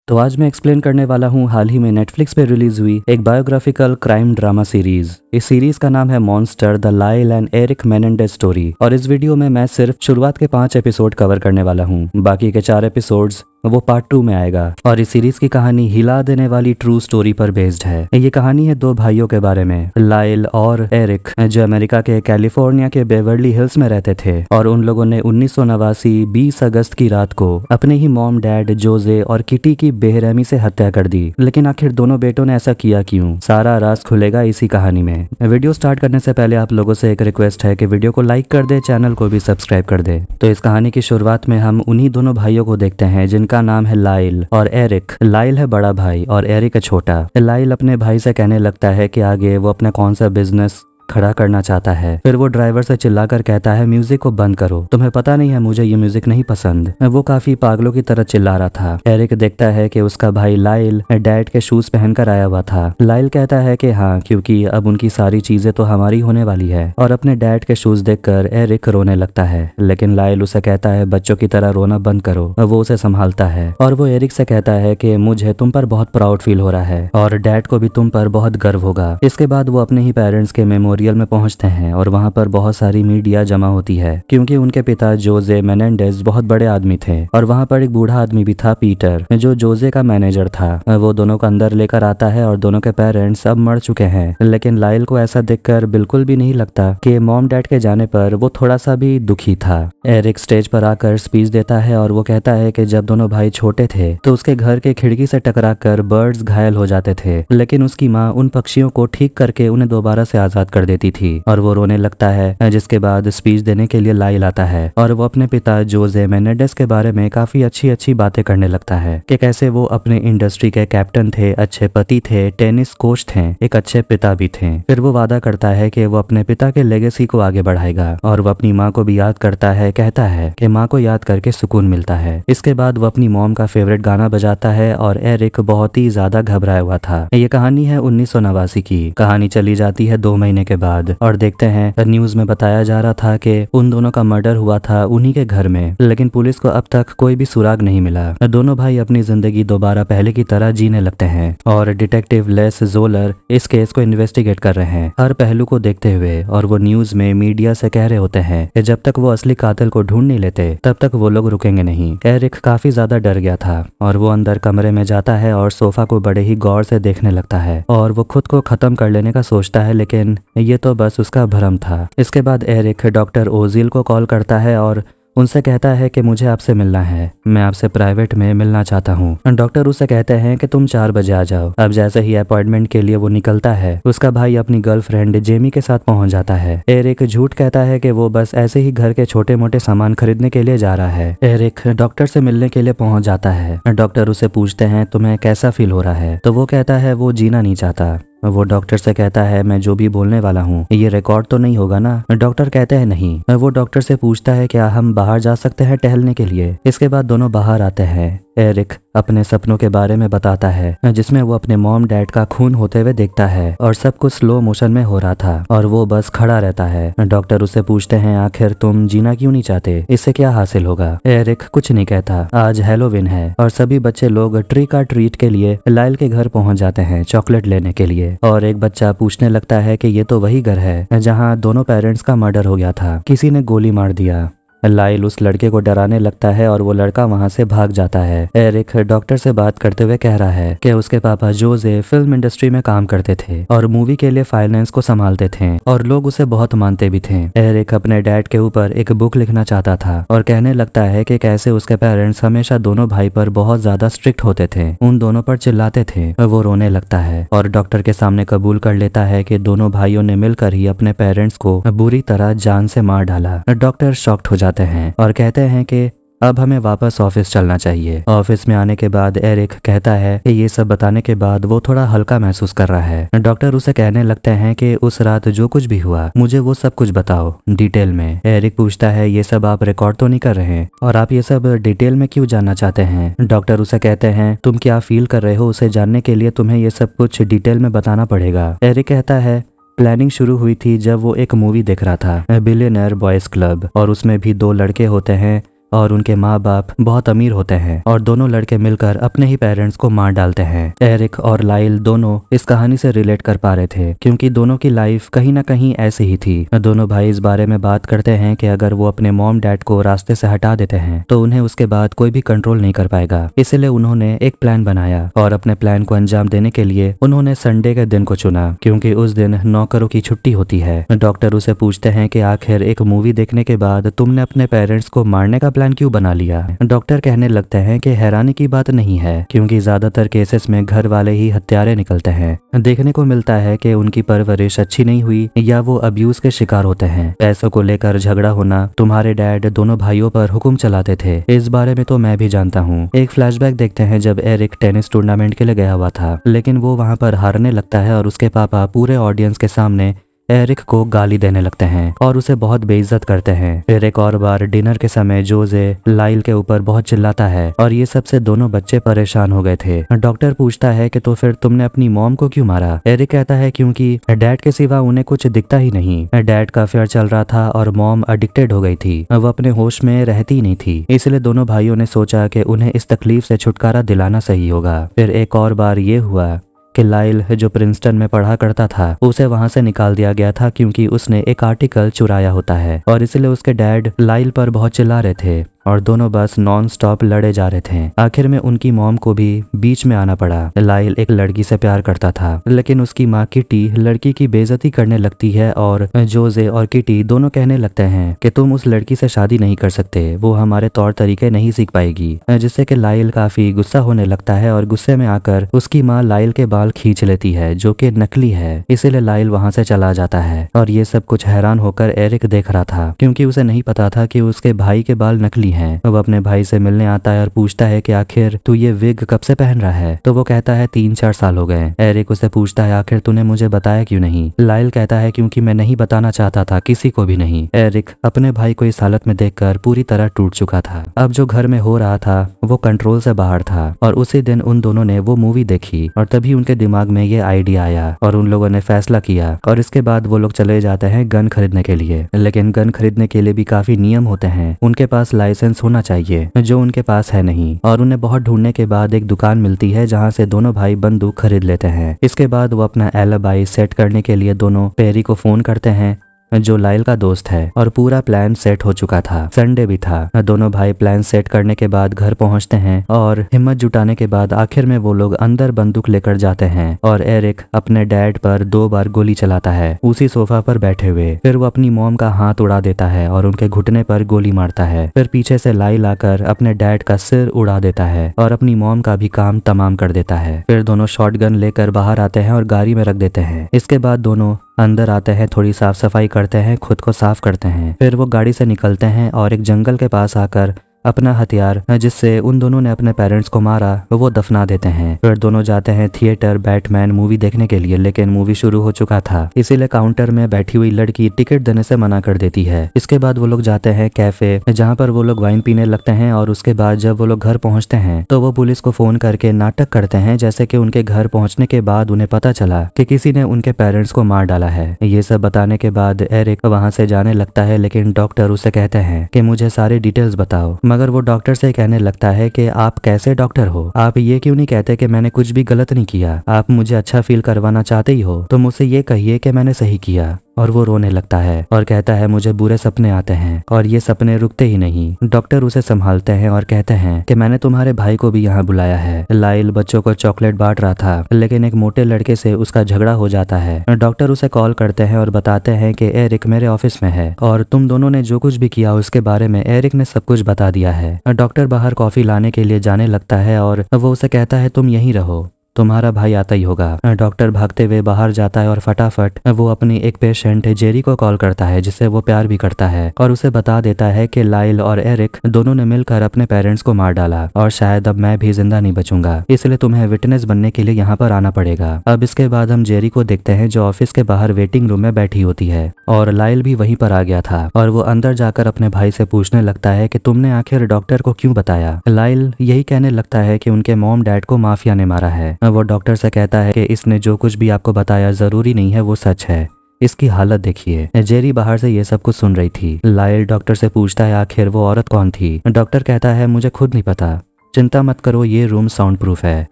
तो आज मैं एक्सप्लेन करने वाला हूँ हाल ही में नेटफ्लिक्स पे रिलीज हुई एक बायोग्राफिकल क्राइम ड्रामा सीरीज। इस सीरीज का नाम है मॉन्स्टर द लाइल एंड एरिक मेनेंडेज स्टोरी। और इस वीडियो में मैं सिर्फ शुरुआत के 5 एपिसोड कवर करने वाला हूँ, बाकी के 4 एपिसोड्स वो पार्ट 2 में आएगा। और इस सीरीज की कहानी हिला देने वाली ट्रू स्टोरी पर बेस्ड है। ये कहानी है 2 भाइयों के बारे में, लाइल और एरिक, जो अमेरिका के कैलिफोर्निया के बेवर्ली हिल्स में रहते थे। और उन लोगों ने 1989 20 अगस्त की रात को अपने ही मॉम डैड जोजे और किटी की बेरहमी से हत्या कर दी। लेकिन आखिर दोनों बेटों ने ऐसा किया क्यों, सारा राज खुलेगा इसी कहानी में। वीडियो स्टार्ट करने से पहले आप लोगों से एक रिक्वेस्ट है कि वीडियो को लाइक कर दे, चैनल को भी सब्सक्राइब कर दे। तो इस कहानी की शुरुआत में हम उन्हीं दोनों भाइयों को देखते हैं जिनका नाम है लाइल और एरिक। लाइल है बड़ा भाई और एरिक है छोटा। लाइल अपने भाई से कहने लगता है कि आगे वो अपना कौन सा बिजनेस खड़ा करना चाहता है। फिर वो ड्राइवर से चिल्लाकर कहता है म्यूजिक को बंद करो, तुम्हें पता नहीं है मुझे ये म्यूजिक नहीं पसंद। वो काफी पागलों की तरह चिल्ला रहा था। एरिक देखता है कि उसका भाई लाइल डैड के शूज पहनकर आया हुआ था। लाइल कहता है कि हाँ, क्योंकि अब उनकी सारी चीजें तो हमारी होने वाली है। और अपने डैड के शूज देखकर एरिक रोने लगता है, लेकिन लाइल उसे कहता है बच्चों की तरह रोना बंद करो। वो उसे संभालता है और वो एरिक से कहता है कि मुझे तुम पर बहुत प्राउड फील हो रहा है और डैड को भी तुम पर बहुत गर्व होगा। इसके बाद वो अपने ही पेरेंट्स के मेमोरियल में पहुंचते हैं और वहां पर बहुत सारी मीडिया जमा होती है, क्योंकि उनके पिता जोजे मेनेंडेज बहुत बड़े आदमी थे। और वहां पर एक बूढ़ा आदमी भी था, पीटर, जो जोजे का मैनेजर था। वो दोनों को अंदर लेकर आता है और दोनों के पेरेंट्स अब मर चुके हैं। लेकिन लाइल को ऐसा देखकर बिल्कुल भी नहीं लगता कि मॉम डैड के जाने पर वो थोड़ा सा भी दुखी था। एरिक स्टेज पर आकर स्पीच देता है और वो कहता है कि जब दोनों भाई छोटे थे तो उसके घर के खिड़की से टकराकर बर्ड्स घायल हो जाते थे, लेकिन उसकी माँ उन पक्षियों को ठीक करके उन्हें दोबारा से आजाद कर देती थी। और वो रोने लगता है। जिसके बाद स्पीच देने के लिए लाइल आता है और वो अपने पिता जोजे मेनेंडेज के बारे में काफी अच्छी बातें करने लगता है कि कैसे वो अपने इंडस्ट्री के कैप्टन थे, अच्छे पति थे, टेनिस कोच थे, एक अच्छे पिता भी थे। फिर वो वादा करता है कि वो अपने पिता के लेगेसी को आगे बढ़ाएगा। और वो अपनी माँ को भी याद करता है, कहता है कि माँ को याद करके सुकून मिलता है। इसके बाद वो अपनी मॉम का फेवरेट गाना बजाता है और एरिक बहुत ही ज्यादा घबराया हुआ था। ये कहानी है 1989 की। कहानी चली जाती है 2 महीने के बाद और देखते हैं न्यूज में बताया जा रहा था कि उन दोनों का मर्डर हुआ था उन्हीं के घर में, लेकिन पुलिस को अब तक कोई भी सुराग नहीं मिला। दोनों भाई अपनी जिंदगी दोबारा पहले की तरह जीने लगते हैं और डिटेक्टिव लेस जोलर इस केस को इन्वेस्टिगेट कर रहे हैं, हर पहलू को देखते हुए। और वो न्यूज में मीडिया से कह रहे होते हैं कि जब तक वो असली कातिल को ढूंढ नहीं लेते तब तक वो लोग रुकेंगे नहीं। एरिक काफी ज्यादा डर गया था और वो अंदर कमरे में जाता है और सोफा को बड़े ही गौर से देखने लगता है और वो खुद को खत्म कर लेने का सोचता है, लेकिन ये तो बस उसका भ्रम था। इसके बाद एरिक डॉक्टर ओजिल को कॉल करता है और उनसे कहता है कि मुझे आपसे मिलना है, मैं आपसे प्राइवेट में मिलना चाहता हूँ। डॉक्टर उसे कहते हैं कि तुम 4 बजे आ जाओ। अब जैसे ही अपॉइंटमेंट के लिए वो निकलता है, उसका भाई अपनी गर्लफ्रेंड जेमी के साथ पहुंच जाता है। एरिक झूठ कहता है कि वो बस ऐसे ही घर के छोटे मोटे सामान खरीदने के लिए जा रहा है। एरिक डॉक्टर से मिलने के लिए पहुंच जाता है। डॉक्टर उसे पूछते हैं तुम्हें कैसा फील हो रहा है, तो वो कहता है वो जीना नहीं चाहता। वो डॉक्टर से कहता है मैं जो भी बोलने वाला हूँ ये रिकॉर्ड तो नहीं होगा ना। डॉक्टर कहते हैं नहीं। वो डॉक्टर से पूछता है क्या हम बाहर जा सकते हैं टहलने के लिए। इसके बाद दोनों बाहर आते हैं। एरिक अपने सपनों के बारे में बताता है, जिसमें वो अपने मॉम डैड का खून होते हुए देखता है और सब कुछ स्लो मोशन में हो रहा था और वो बस खड़ा रहता है। डॉक्टर उससे पूछते हैं आखिर तुम जीना क्यों नहीं चाहते, इससे क्या हासिल होगा। एरिक कुछ नहीं कहता। आज हैलोवीन है और सभी बच्चे लोग ट्रिक और ट्रीट के लिए लाइल के घर पहुंच जाते हैं चॉकलेट लेने के लिए। और एक बच्चा पूछने लगता है कि ये तो वही घर है जहाँ दोनों पेरेंट्स का मर्डर हो गया था, किसी ने गोली मार दिया। लाइल उस लड़के को डराने लगता है और वो लड़का वहां से भाग जाता है। एरिक डॉक्टर से बात करते हुए कह रहा है कि उसके पापा जोजे फिल्म इंडस्ट्री में काम करते थे और मूवी के लिए फाइनेंस को संभालते थे और लोग उसे बहुत मानते भी थे। एरिक अपने डैड के ऊपर एक बुक लिखना चाहता था और कहने लगता है कि कैसे उसके पेरेंट्स हमेशा दोनों भाई पर बहुत ज्यादा स्ट्रिक्ट होते थे, उन दोनों पर चिल्लाते थे। वो रोने लगता है और डॉक्टर के सामने कबूल कर लेता है कि दोनों भाइयों ने मिलकर ही अपने पेरेंट्स को बुरी तरह जान से मार डाला। डॉक्टर शॉक्ड हो जाते हैं और कहते हैं कि अब हमें वापस ऑफिस चलना चाहिए। ऑफिस में आने के बाद एरिक कहता है कि ये सब बताने के बाद वो थोड़ा हल्का महसूस कर रहा है। डॉक्टर उसे कहने लगते हैं कि उस रात जो कुछ भी हुआ मुझे वो सब कुछ बताओ डिटेल में। एरिक पूछता है ये सब आप रिकॉर्ड तो नहीं कर रहे हैं और आप ये सब डिटेल में क्यों जानना चाहते हैं। डॉक्टर उसे कहते हैं तुम क्या फील कर रहे हो उसे जानने के लिए तुम्हें ये सब कुछ डिटेल में बताना पड़ेगा। एरिक कहता है प्लानिंग शुरू हुई थी जब वो एक मूवी देख रहा था बिलियनर बॉयज क्लब और उसमें भी 2 लड़के होते हैं और उनके माँ बाप बहुत अमीर होते हैं और दोनों लड़के मिलकर अपने ही पेरेंट्स को मार डालते हैं। एरिक और लाइल दोनों इस कहानी से रिलेट कर पा रहे थे क्योंकि दोनों की लाइफ कहीं ना कहीं ऐसी ही थी। दोनों भाई इस बारे में बात करते हैं कि अगर वो अपने मॉम डैड को रास्ते से हटा देते हैं तो उन्हें उसके बाद कोई भी कंट्रोल नहीं कर पाएगा। इसलिए उन्होंने एक प्लान बनाया और अपने प्लान को अंजाम देने के लिए उन्होंने संडे के दिन को चुना क्योंकि उस दिन नौकरों की छुट्टी होती है। डॉक्टर उसे पूछते हैं कि आखिर एक मूवी देखने के बाद तुमने अपने पेरेंट्स को मारने का प्लान क्यों बना लिया। डॉक्टर कहने लगते हैं कि हैरानी की बात नहीं है क्योंकि ज्यादातर केसेस में घर वाले ही हत्यारे निकलते हैं। देखने को मिलता है कि उनकी परवरिश अच्छी नहीं हुई या वो अब्यूज के शिकार होते हैं। पैसों को लेकर झगड़ा होना। तुम्हारे डैड दोनों भाइयों पर हुक्म चलाते थे, इस बारे में तो मैं भी जानता हूँ। एक फ्लैशबैक देखते हैं जब एरिक टेनिस टूर्नामेंट के लिए गया हुआ था लेकिन वो वहाँ पर हारने लगता है और उसके पापा पूरे ऑडियंस के सामने एरिक को गाली देने लगते हैं और उसे बहुत बेइज्जत करते हैं। फिर एक और बार डिनर के समय जोजे लाइल के ऊपर बहुत चिल्लाता है और ये सबसे दोनों बच्चे परेशान हो गए थे। डॉक्टर पूछता है कि तो फिर तुमने अपनी मॉम को क्यों मारा। एरिक कहता है क्योंकि डैड के सिवा उन्हें कुछ दिखता ही नहीं। डैड का अफेयर चल रहा था और मॉम एडिक्टेड हो गई थी, वो अपने होश में रहती ही नहीं थी। इसलिए दोनों भाइयों ने सोचा कि उन्हें इस तकलीफ से छुटकारा दिलाना सही होगा। फिर एक और बार ये हुआ कि लाइल जो प्रिंसटन में पढ़ा करता था उसे वहां से निकाल दिया गया था क्योंकि उसने एक आर्टिकल चुराया होता है और इसलिए उसके डैड लाइल पर बहुत चिल्ला रहे थे और दोनों बस नॉन स्टॉप लड़े जा रहे थे। आखिर में उनकी मॉम को भी बीच में आना पड़ा। लाइल एक लड़की से प्यार करता था लेकिन उसकी माँ किटी लड़की की बेइज्जती करने लगती है और जोजे और किटी दोनों कहने लगते हैं कि तुम उस लड़की से शादी नहीं कर सकते, वो हमारे तौर तरीके नहीं सीख पाएगी, जिससे कि लाइल काफी गुस्सा होने लगता है और गुस्से में आकर उसकी माँ लाइल के बाल खींच लेती है जो कि नकली है। इसीलिए लाइल वहां से चला जाता है और ये सब कुछ हैरान होकर एरिक देख रहा था क्योंकि उसे नहीं पता था कि उसके भाई के बाल नकली हैं। वो अपने भाई से मिलने आता है और पूछता है कि आखिर तू ये विग कब से पहन रहा है। तो वो कहता है 3-4 साल हो गए। एरिक उसे पूछता है आखिर तूने मुझे बताया क्यों नहीं। लाइल कहता है क्योंकि मैं नहीं बताना चाहता था, किसी को भी नहीं। एरिक अपने भाई को इस हालत में देखकर पूरी तरह टूट चुका था। अब जो घर में हो रहा था वो कंट्रोल से बाहर था और उसी दिन उन दोनों ने वो मूवी देखी और तभी उनके दिमाग में ये आइडिया आया और उन लोगों ने फैसला किया और इसके बाद वो लोग चले जाते हैं गन खरीदने के लिए। लेकिन गन खरीदने के लिए भी काफी नियम होते हैं, उनके पास लाइसेंस होना चाहिए जो उनके पास है नहीं। और उन्हें बहुत ढूंढने के बाद एक दुकान मिलती है जहां से दोनों भाई बंदूक खरीद लेते हैं। इसके बाद वो अपना एलिबाई सेट करने के लिए दोनों पेरी को फोन करते हैं जो लाइल का दोस्त है और पूरा प्लान सेट हो चुका था। संडे भी था। दोनों भाई प्लान सेट करने के बाद घर पहुंचते हैं और हिम्मत जुटाने के बाद आखिर में वो लोग अंदर बंदूक लेकर जाते हैं और एरिक अपने डैड पर 2 बार गोली चलाता है उसी सोफा पर बैठे हुए। फिर वो अपनी मॉम का हाथ उड़ा देता है और उनके घुटने पर गोली मारता है। फिर पीछे से लाइल आकर अपने डैड का सिर उड़ा देता है और अपनी मॉम का भी काम तमाम कर देता है। फिर दोनों शॉटगन लेकर बाहर आते हैं और गाड़ी में रख देते हैं। इसके बाद दोनों अंदर आते हैं, थोड़ी साफ सफाई करते हैं, खुद को साफ करते हैं। फिर वो गाड़ी से निकलते हैं और एक जंगल के पास आकर अपना हथियार जिससे उन दोनों ने अपने पेरेंट्स को मारा वो दफना देते हैं। फिर दोनों जाते हैं थिएटर बैटमैन मूवी देखने के लिए लेकिन मूवी शुरू हो चुका था, इसीलिए काउंटर में बैठी हुई लड़की टिकट देने से मना कर देती है। इसके बाद वो लोग जाते हैं कैफे जहाँ पर वो लोग वाइन पीने लगते हैं और उसके बाद जब वो लोग घर पहुँचते हैं तो वो पुलिस को फोन करके नाटक करते हैं जैसे कि उनके घर पहुँचने के बाद उन्हें पता चला कि किसी ने उनके पेरेंट्स को मार डाला है। ये सब बताने के बाद एरिक वहाँ से जाने लगता है लेकिन डॉक्टर उसे कहते हैं कि मुझे सारे डिटेल्स बताओ। मगर वो डॉक्टर से कहने लगता है कि आप कैसे डॉक्टर हो, आप ये क्यों नहीं कहते कि मैंने कुछ भी गलत नहीं किया। आप मुझे अच्छा फील करवाना चाहते ही हो तो मुझसे ये कहिए कि मैंने सही किया। और वो रोने लगता है और कहता है मुझे बुरे सपने आते हैं और ये सपने रुकते ही नहीं। डॉक्टर उसे संभालते हैं और कहते हैं कि मैंने तुम्हारे भाई को भी यहाँ बुलाया है। लाइल बच्चों को चॉकलेट बांट रहा था लेकिन एक मोटे लड़के से उसका झगड़ा हो जाता है। डॉक्टर उसे कॉल करते हैं और बताते हैं कि एरिक मेरे ऑफिस में है और तुम दोनों ने जो कुछ भी किया उसके बारे में एरिक ने सब कुछ बता दिया है। डॉक्टर बाहर कॉफी लाने के लिए जाने लगता है और वो उसे कहता है तुम यहीं रहो, तुम्हारा भाई आता ही होगा। डॉक्टर भागते हुए बाहर जाता है और फटाफट वो अपनी एक पेशेंट जेरी को कॉल करता है जिससे वो प्यार भी करता है और उसे बता देता है कि लाइल और एरिक दोनों ने मिलकर अपने पेरेंट्स को मार डाला और शायद अब मैं भी जिंदा नहीं बचूंगा, इसलिए तुम्हें विटनेस बनने के लिए यहाँ पर आना पड़ेगा। अब इसके बाद हम जेरी को देखते हैं जो ऑफिस के बाहर वेटिंग रूम में बैठी होती है और लाइल भी वहीं पर आ गया था और वो अंदर जाकर अपने भाई से पूछने लगता है कि तुमने आखिर डॉक्टर को क्यों बताया। लाइल यही कहने लगता है कि उनके मॉम डैड को माफिया ने मारा है। वो डॉक्टर से कहता है कि इसने जो कुछ भी आपको बताया जरूरी नहीं है वो सच है, इसकी हालत देखिए। जेरी बाहर से ये सब कुछ सुन रही थी। लाइल डॉक्टर से पूछता है आखिर वो औरत कौन थी। डॉक्टर कहता है मुझे खुद नहीं पता, चिंता मत करो, ये रूम साउंड प्रूफ है।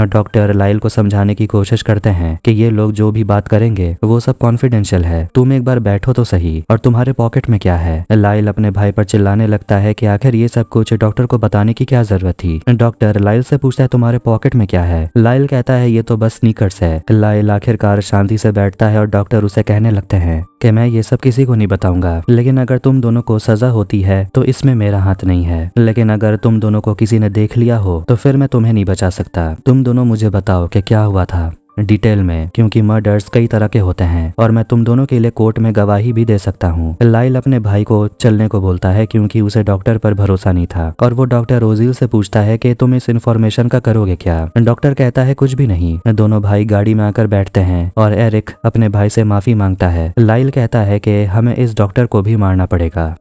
डॉक्टर लाइल को समझाने की कोशिश करते हैं कि ये लोग जो भी बात करेंगे वो सब कॉन्फिडेंशियल है, तुम एक बार बैठो तो सही, और तुम्हारे पॉकेट में क्या है। लाइल अपने भाई पर चिल्लाने लगता है कि आखिर ये सब कुछ डॉक्टर को बताने की क्या जरूरत थी। डॉक्टर लाइल से पूछता है तुम्हारे पॉकेट में क्या है। लाइल कहता है ये तो बस स्नीकर्स है। लाइल आखिरकार शांति से बैठता है और डॉक्टर उसे कहने लगते हैं कि मैं ये सब किसी को नहीं बताऊंगा, लेकिन अगर तुम दोनों को सजा होती है तो इसमें मेरा हाथ नहीं है, लेकिन अगर तुम दोनों को किसी ने देख लिया हो तो फिर मैं तुम्हें नहीं बचा सकता। तुम दोनों मुझे बताओ कि क्या हुआ था डिटेल में, क्योंकि मर्डर्स कई तरह के होते हैं और मैं तुम दोनों के लिए कोर्ट में गवाही भी दे सकता हूँ। लाइल अपने भाई को चलने को बोलता है क्योंकि उसे डॉक्टर पर भरोसा नहीं था, और वो डॉक्टर रोजिल से पूछता है कि तुम इस इन्फॉर्मेशन का करोगे क्या। डॉक्टर कहता है कुछ भी नहीं। दोनों भाई गाड़ी में आकर बैठते हैं और एरिक अपने भाई से माफी मांगता है। लाइल कहता है कि हमें इस डॉक्टर को भी मारना पड़ेगा।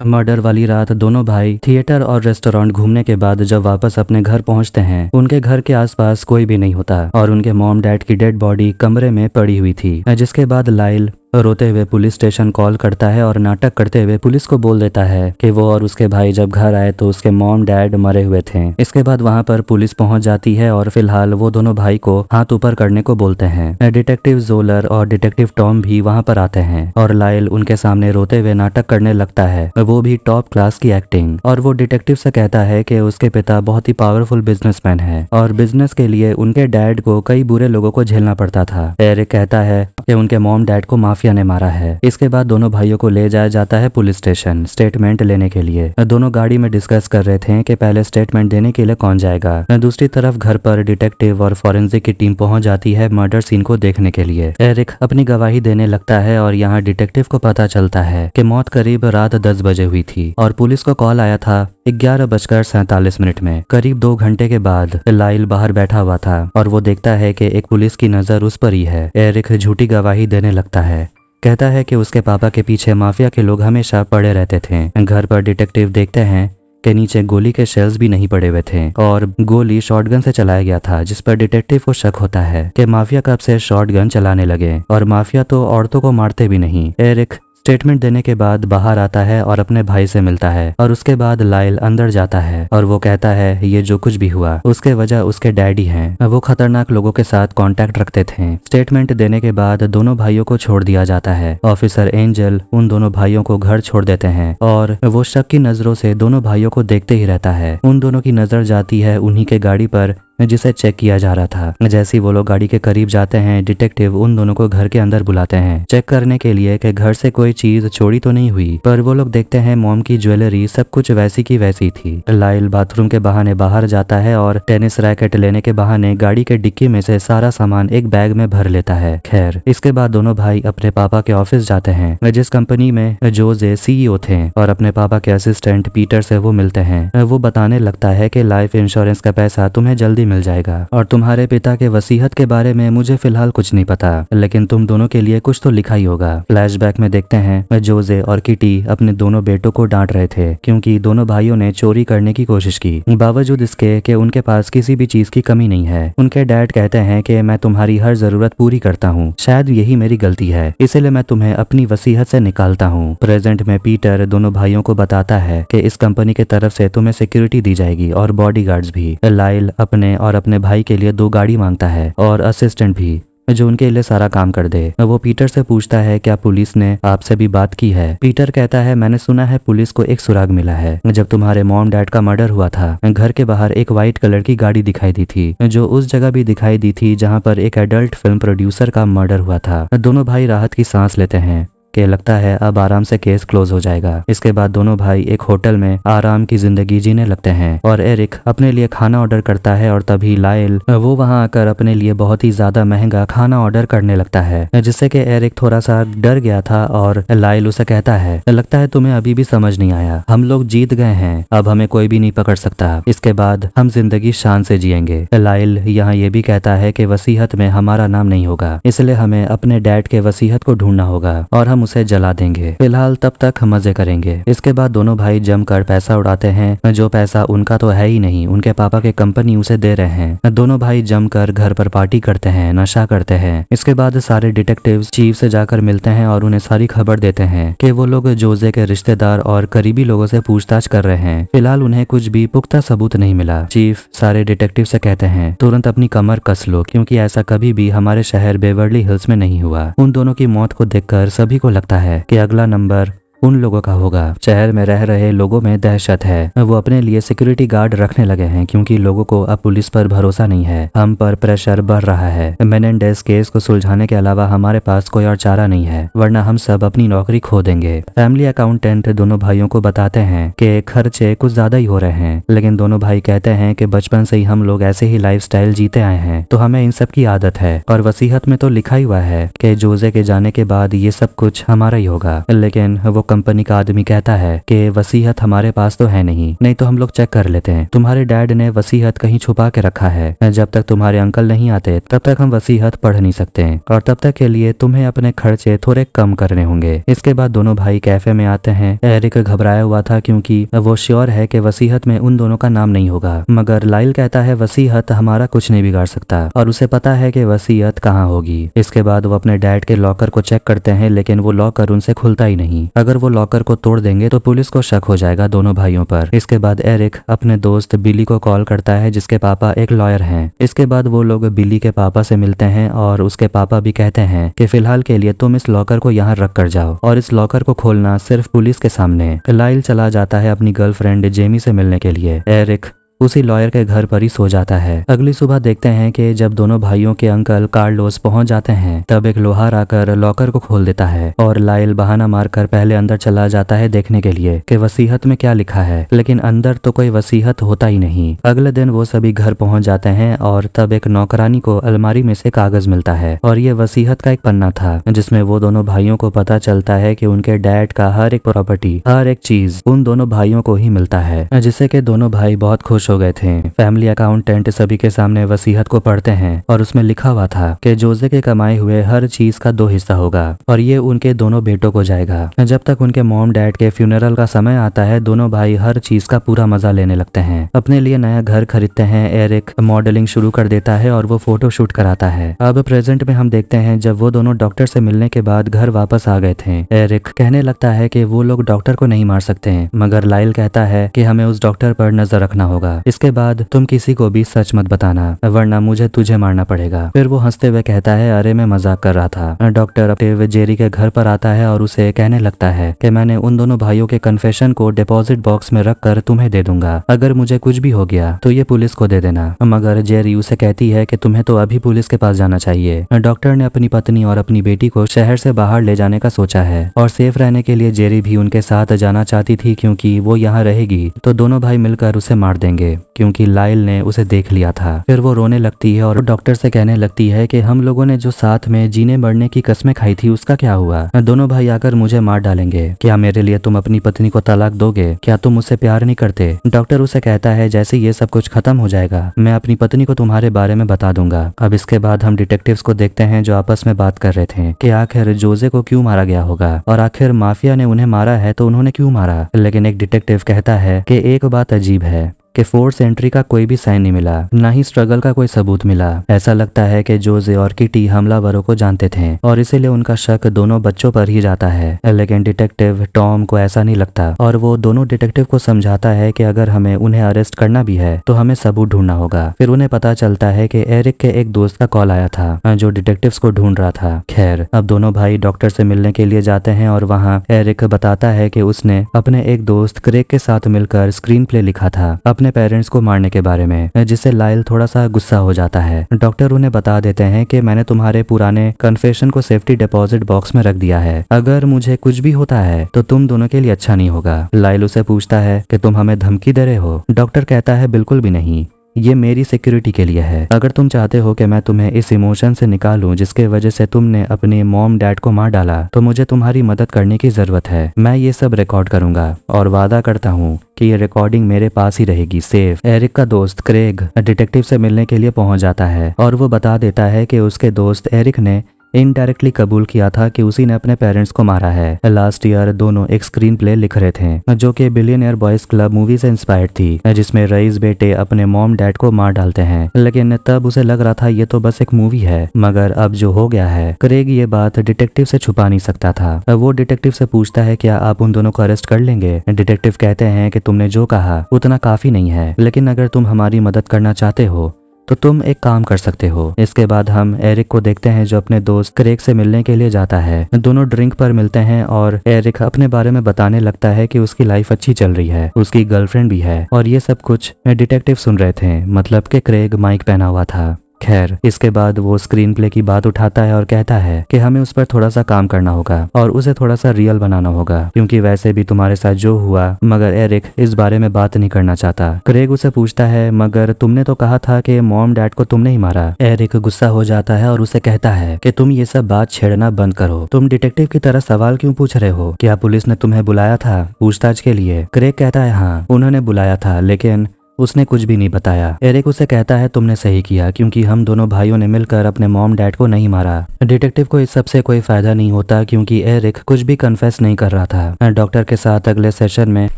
मर्डर वाली रात दोनों भाई थिएटर और रेस्टोरेंट घूमने के बाद जब वापस अपने घर पहुंचते हैं, उनके घर के आसपास कोई भी नहीं होता और उनके मॉम डैड की डेड बॉडी कमरे में पड़ी हुई थी। जिसके बाद लाइल रोते हुए पुलिस स्टेशन कॉल करता है और नाटक करते हुए पुलिस को बोल देता है कि वो और उसके भाई जब घर आए तो उसके मॉम डैड मरे हुए थे। इसके बाद वहां पर पुलिस पहुंच जाती है और फिलहाल वो दोनों भाई को हाथ ऊपर करने को बोलते हैं। डिटेक्टिव जोलर और डिटेक्टिव टॉम भी वहां पर आते हैं और लाइल उनके सामने रोते हुए नाटक करने लगता है, वो भी टॉप क्लास की एक्टिंग। और वो डिटेक्टिव से कहता है कि उसके पिता बहुत ही पावरफुल बिजनेसमैन है और बिजनेस के लिए उनके डैड को कई बुरे लोगों को झेलना पड़ता था। एरिक कहता है कि उनके मॉम डैड को माफिया ने मारा है। इसके बाद दोनों भाइयों को ले जाया जाता है पुलिस स्टेशन स्टेटमेंट लेने के लिए। दोनों गाड़ी में डिस्कस कर रहे थे कि पहले स्टेटमेंट देने के लिए कौन जाएगा। दूसरी तरफ घर पर डिटेक्टिव और फॉरेंसिक की टीम पहुंच जाती है मर्डर सीन को देखने के लिए। एरिक अपनी गवाही देने लगता है और यहाँ डिटेक्टिव को पता चलता है कि मौत करीब रात 10 बजे हुई थी और पुलिस को कॉल आया था 11:47 में। करीब 2 घंटे के बाद लाइल बाहर बैठा हुआ था और वो देखता है कि एक पुलिस की नजर उस पर ही है। एरिक झूठी गवाही देने लगता है, कहता है कि उसके पापा के पीछे माफिया के लोग हमेशा पड़े रहते थे। घर पर डिटेक्टिव देखते हैं कि नीचे गोली के शेल्स भी नहीं पड़े हुए थे और गोली शॉटगन से चलाया गया था, जिस पर डिटेक्टिव को शक होता है कि माफिया कब से शॉटगन चलाने लगे और माफिया तो औरतों को मारते भी नहीं। एरिक स्टेटमेंट देने के बाद बाहर आता है और अपने भाई से मिलता है और उसके बाद लाइल अंदर जाता है और वो कहता है ये जो कुछ भी हुआ उसके वजह उसके डैडी हैं। वो खतरनाक लोगों के साथ कांटेक्ट रखते थे। स्टेटमेंट देने के बाद दोनों भाइयों को छोड़ दिया जाता है। ऑफिसर एंजल उन दोनों भाइयों को घर छोड़ देते हैं और वो शक की नजरों से दोनों भाइयों को देखते ही रहता है। उन दोनों की नजर जाती है उन्हीं के गाड़ी पर जिसे चेक किया जा रहा था। जैसे ही वो लोग गाड़ी के करीब जाते हैं, डिटेक्टिव उन दोनों को घर के अंदर बुलाते हैं चेक करने के लिए कि घर से कोई चीज चोरी तो नहीं हुई, पर वो लोग देखते हैं मॉम की ज्वेलरी सब कुछ वैसी की वैसी थी। लाइल बाथरूम के बहाने बाहर जाता है और टेनिस रैकेट लेने के बहाने गाड़ी के डिक्की में से सारा सामान एक बैग में भर लेता है। खैर, इसके बाद दोनों भाई अपने पापा के ऑफिस जाते हैं जिस कंपनी में जोजे CEO थे और अपने पापा के असिस्टेंट पीटर से वो मिलते हैं। वो बताने लगता है कि लाइफ इंश्योरेंस का पैसा तुम्हें जल्दी मिल जाएगा और तुम्हारे पिता के वसीयत के बारे में मुझे फिलहाल कुछ नहीं पता, लेकिन तुम दोनों के लिए कुछ तो लिखा ही होगा। फ्लैशबैक में देखते हैं जोजे और किटी अपने दोनों बेटों को डांट रहे थे क्योंकि दोनों भाइयों ने चोरी करने की कोशिश की, बावजूद इसके कि उनके पास किसी भी चीज की कमी नहीं है। उनके डैड कहते हैं कि मैं तुम्हारी हर जरूरत पूरी करता हूँ, शायद यही मेरी गलती है, इसलिए मैं तुम्हें अपनी वसीयत से निकालता हूँ। प्रेजेंट में पीटर दोनों भाइयों को बताता है कि इस कंपनी की तरफ से तुम्हें सिक्योरिटी दी जाएगी और बॉडीगार्ड्स भी। लाइल अपने और अपने भाई के लिए 2 गाड़ी मांगता है और असिस्टेंट भी जो उनके लिए सारा काम कर दे। वो पीटर से पूछता है क्या पुलिस ने आपसे भी बात की है। पीटर कहता है मैंने सुना है पुलिस को एक सुराग मिला है। जब तुम्हारे मॉम डैड का मर्डर हुआ था घर के बाहर एक व्हाइट कलर की गाड़ी दिखाई दी थी जो उस जगह भी दिखाई दी थी जहाँ पर एक एडल्ट फिल्म प्रोड्यूसर का मर्डर हुआ था। दोनों भाई राहत की सांस लेते हैं कि लगता है अब आराम से केस क्लोज हो जाएगा। इसके बाद दोनों भाई एक होटल में आराम की जिंदगी जीने लगते हैं और एरिक अपने लिए खाना ऑर्डर करता है और तभी लाइल वो वहां आकर अपने लिए बहुत ही ज्यादा महंगा खाना ऑर्डर करने लगता है, जिससे कि एरिक थोड़ा सा डर गया था और लाइल उसे कहता है लगता है तुम्हें अभी भी समझ नहीं आया, हम लोग जीत गए हैं, अब हमें कोई भी नहीं पकड़ सकता, इसके बाद हम जिंदगी शान से जिएंगे। लाइल यहाँ ये भी कहता है कि वसीयत में हमारा नाम नहीं होगा, इसलिए हमें अपने डैड के वसीयत को ढूंढना होगा और हम उसे जला देंगे, फिलहाल तब तक मजे करेंगे। इसके बाद दोनों भाई जमकर पैसा उड़ाते हैं, जो पैसा उनका तो है ही नहीं, उनके पापा के कंपनी उसे दे रहे हैं। दोनों भाई जमकर घर पर पार्टी करते हैं, नशा करते हैं। इसके बाद सारे डिटेक्टिव्स चीफ से जाकर मिलते हैं और उन्हें सारी खबर देते हैं कि वो लोग जोजे के रिश्तेदार और करीबी लोगों से पूछताछ कर रहे हैं। फिलहाल उन्हें कुछ भी पुख्ता सबूत नहीं मिला। चीफ सारे डिटेक्टिव से कहते हैं तुरंत अपनी कमर कस लो, क्योंकि ऐसा कभी भी हमारे शहर बेवर्ली हिल्स में नहीं हुआ। उन दोनों की मौत को देखकर सभी को लगता है कि अगला नंबर उन लोगों का होगा। शहर में रह रहे लोगों में दहशत है, वो अपने लिए सिक्योरिटी गार्ड रखने लगे हैं, क्योंकि लोगों को अब पुलिस पर भरोसा नहीं है। हम पर प्रेशर बढ़ रहा है। मेनेंडेज केस को सुलझाने के अलावा हमारे पास कोई और चारा नहीं है, वरना हम सब अपनी नौकरी खो देंगे। फैमिली अकाउंटेंट दोनों भाइयों को बताते हैं कि खर्चे कुछ ज्यादा ही हो रहे हैं, लेकिन दोनों भाई कहते हैं कि बचपन से ही हम लोग ऐसे ही लाइफस्टाइल जीते आए हैं, तो हमें इन सब की आदत है। और वसीयत में तो लिखा ही हुआ है कि जोजे के जाने के बाद ये सब कुछ हमारा ही होगा। लेकिन वो कंपनी का आदमी कहता है कि वसीयत हमारे पास तो है नहीं तो हम लोग चेक कर लेते हैं। तुम्हारे डैड ने वसीयत कहीं छुपा के रखा है, जब तक तुम्हारे अंकल नहीं आते तब तक हम वसीयत पढ़ नहीं सकते, और तब तक के लिए तुम्हें अपने खर्चे थोड़े कम करने होंगे। इसके बाद दोनों भाई कैफे में आते हैं। एरिक घबराया हुआ था, क्योंकि वो श्योर है कि वसीयत में उन दोनों का नाम नहीं होगा, मगर लाइल कहता है वसीयत हमारा कुछ नहीं बिगाड़ सकता, और उसे पता है कि वसीयत कहाँ होगी। इसके बाद वो अपने डैड के लॉकर को चेक करते हैं, लेकिन वो लॉकर उनसे खुलता ही नहीं। अगर वो लॉकर को तोड़ देंगे तो पुलिस को शक हो जाएगा दोनों भाइयों पर। इसके बाद एरिक अपने दोस्त बिली को कॉल करता है, जिसके पापा एक लॉयर हैं। इसके बाद वो लोग बिली के पापा से मिलते हैं, और उसके पापा भी कहते हैं कि फिलहाल के लिए तुम इस लॉकर को यहाँ रख कर जाओ, और इस लॉकर को खोलना सिर्फ पुलिस के सामने। लाइल चला जाता है अपनी गर्लफ्रेंड जेमी से मिलने के लिए। एरिक उसी लॉयर के घर पर ही सो जाता है। अगली सुबह देखते हैं कि जब दोनों भाइयों के अंकल कार्लोस पहुंच जाते हैं, तब एक लोहार आकर लॉकर को खोल देता है, और लाइल बहाना मारकर पहले अंदर चला जाता है देखने के लिए कि वसीयत में क्या लिखा है, लेकिन अंदर तो कोई वसीयत होता ही नहीं। अगले दिन वो सभी घर पहुंच जाते हैं, और तब एक नौकरानी को अलमारी में से कागज मिलता है, और ये वसीयत का एक पन्ना था, जिसमें वो दोनों भाइयों को पता चलता है कि उनके डैड का हर एक प्रॉपर्टी, हर एक चीज उन दोनों भाइयों को ही मिलता है, जिससे कि दोनों भाई बहुत खुश हो गए थे। फैमिली अकाउंटेंट सभी के सामने वसीयत को पढ़ते हैं, और उसमें लिखा हुआ था कि जोजे के कमाए हुए हर चीज का 2 हिस्सा होगा, और ये उनके दोनों बेटों को जाएगा। जब तक उनके मॉम डैड के फ्यूनरल का समय आता है, दोनों भाई हर चीज का पूरा मजा लेने लगते हैं। अपने लिए नया घर खरीदते हैं। एरिक मॉडलिंग शुरू कर देता है और वो फोटो शूट कराता है। अब प्रेजेंट में हम देखते हैं जब वो दोनों डॉक्टर से मिलने के बाद घर वापस आ गए थे। एरिक कहने लगता है कि वो लोग डॉक्टर को नहीं मार सकते, मगर लाइल कहता है कि हमें उस डॉक्टर पर नजर रखना होगा। इसके बाद तुम किसी को भी सच मत बताना, वरना मुझे तुझे मारना पड़ेगा। फिर वो हंसते हुए कहता है अरे मैं मजाक कर रहा था। डॉक्टर अपने जेरी के घर पर आता है और उसे कहने लगता है कि मैंने उन दोनों भाइयों के कन्फेशन को डिपॉजिट बॉक्स में रख कर तुम्हें दे दूंगा। अगर मुझे कुछ भी हो गया तो ये पुलिस को दे देना। मगर जेरी उसे कहती है कि तुम्हें तो अभी पुलिस के पास जाना चाहिए। डॉक्टर ने अपनी पत्नी और अपनी बेटी को शहर से बाहर ले जाने का सोचा है, और सेफ रहने के लिए जेरी भी उनके साथ जाना चाहती थी, क्योंकि वो यहाँ रहेगी तो दोनों भाई मिलकर उसे मार देंगे, क्योंकि लाइल ने उसे देख लिया था। फिर वो रोने लगती है और डॉक्टर से कहने लगती है कि हम लोगों ने जो साथ में जीने मरने की कस्में खाई थी उसका क्या हुआ? दोनों भाई आकर मुझे मार डालेंगे। क्या मेरे लिए तुम अपनी पत्नी को तलाक दोगे? क्या तुम मुझसे प्यार नहीं करते? डॉक्टर उसे कहता है जैसे ये सब कुछ खत्म हो जाएगा मैं अपनी पत्नी को तुम्हारे बारे में बता दूंगा। अब इसके बाद हम डिटेक्टिव्स को देखते हैं जो आपस में बात कर रहे थे कि आखिर जोजे को क्यों मारा गया होगा, और आखिर माफिया ने उन्हें मारा है तो उन्होंने क्यों मारा। लेकिन एक डिटेक्टिव कहता है कि एक बात अजीब है कि फोर्स एंट्री का कोई भी साइन नहीं मिला, ना ही स्ट्रगल का कोई सबूत मिला। ऐसा लगता है कि जोजे और किटी हमलावरों को जानते थे, और इसीलिए उनका शक दोनों बच्चों पर ही जाता है। लेकिन डिटेक्टिव टॉम को ऐसा नहीं लगता, और वो दोनों डिटेक्टिव को समझाता है कि अगर हमें उन्हें अरेस्ट करना भी है तो हमें सबूत ढूंढना होगा। फिर उन्हें पता चलता है कि एरिक के एक दोस्त का कॉल आया था जो डिटेक्टिव्स को ढूंढ रहा था। खैर, अब दोनों भाई डॉक्टर से मिलने के लिए जाते हैं, और वहाँ एरिक बताता है कि उसने अपने एक दोस्त क्रेग के साथ मिलकर स्क्रीन प्ले लिखा था अपने पेरेंट्स को मारने के बारे में, जिससे लाइल थोड़ा सा गुस्सा हो जाता है। डॉक्टर उन्हें बता देते हैं कि मैंने तुम्हारे पुराने कन्फेशन को सेफ्टी डिपॉजिट बॉक्स में रख दिया है, अगर मुझे कुछ भी होता है तो तुम दोनों के लिए अच्छा नहीं होगा। लाइल उसे पूछता है कि तुम हमें धमकी दे रहे हो? डॉक्टर कहता है बिल्कुल भी नहीं, ये मेरी सिक्योरिटी के लिए है। अगर तुम चाहते हो कि मैं तुम्हें इस इमोशन से निकालूं जिसके वजह से तुमने अपने मॉम डैड को मार डाला, तो मुझे तुम्हारी मदद करने की जरूरत है। मैं ये सब रिकॉर्ड करूंगा और वादा करता हूँ कि ये रिकॉर्डिंग मेरे पास ही रहेगी, सेफ। एरिक का दोस्त क्रेग डिटेक्टिव से मिलने के लिए पहुंच जाता है, और वो बता देता है कि उसके दोस्त एरिक ने इनडायरेक्टली कबूल किया था कि उसी ने अपने पेरेंट्स को मारा है। लास्ट ईयर दोनों एक स्क्रीन प्ले लिख रहे थे जो कि बिलियनियर बॉयज क्लब मूवी से इंस्पायर्ड थी, जिसमें रईस बेटे अपने मॉम डैड को मार डालते हैं। लेकिन तब उसे लग रहा था ये तो बस एक मूवी है, मगर अब जो हो गया है, क्रेग ये बात डिटेक्टिव से छुपा नहीं सकता था। वो डिटेक्टिव से पूछता है क्या आप उन दोनों को अरेस्ट कर लेंगे। डिटेक्टिव कहते हैं कि तुमने जो कहा उतना काफी नहीं है, लेकिन अगर तुम हमारी मदद करना चाहते हो तो तुम एक काम कर सकते हो। इसके बाद हम एरिक को देखते हैं जो अपने दोस्त क्रेग से मिलने के लिए जाता है। दोनों ड्रिंक पर मिलते हैं और एरिक अपने बारे में बताने लगता है कि उसकी लाइफ अच्छी चल रही है, उसकी गर्लफ्रेंड भी है, और ये सब कुछ डिटेक्टिव सुन रहे थे, मतलब कि क्रेग माइक पहना हुआ था। खैर, इसके बाद वो स्क्रीन प्ले की बात उठाता है और कहता है कि हमें उस पर थोड़ा सा काम करना होगा और उसे थोड़ा सा रियल बनाना होगा, क्योंकि वैसे भी तुम्हारे साथ जो हुआ, मगर एरिक इस बारे में बात नहीं करना चाहता। क्रेग उसे पूछता है मगर तुमने तो कहा था कि मॉम डैड को तुमने ही मारा। एरिक गुस्सा हो जाता है और उसे कहता है कि तुम ये सब बात छेड़ना बंद करो। तुम डिटेक्टिव की तरह सवाल क्यों पूछ रहे हो? क्या पुलिस ने तुम्हें बुलाया था पूछताछ के लिए? क्रेग कहता है हाँ, उन्होंने बुलाया था, लेकिन उसने कुछ भी नहीं बताया। एरिक उसे कहता है तुमने सही किया, क्योंकि हम दोनों भाइयों ने मिलकर अपने मॉम डैड को नहीं मारा। डिटेक्टिव को इस सबसे कोई फायदा नहीं होता, क्योंकि एरिक कुछ भी कन्फेस नहीं कर रहा था। डॉक्टर के साथ अगले सेशन में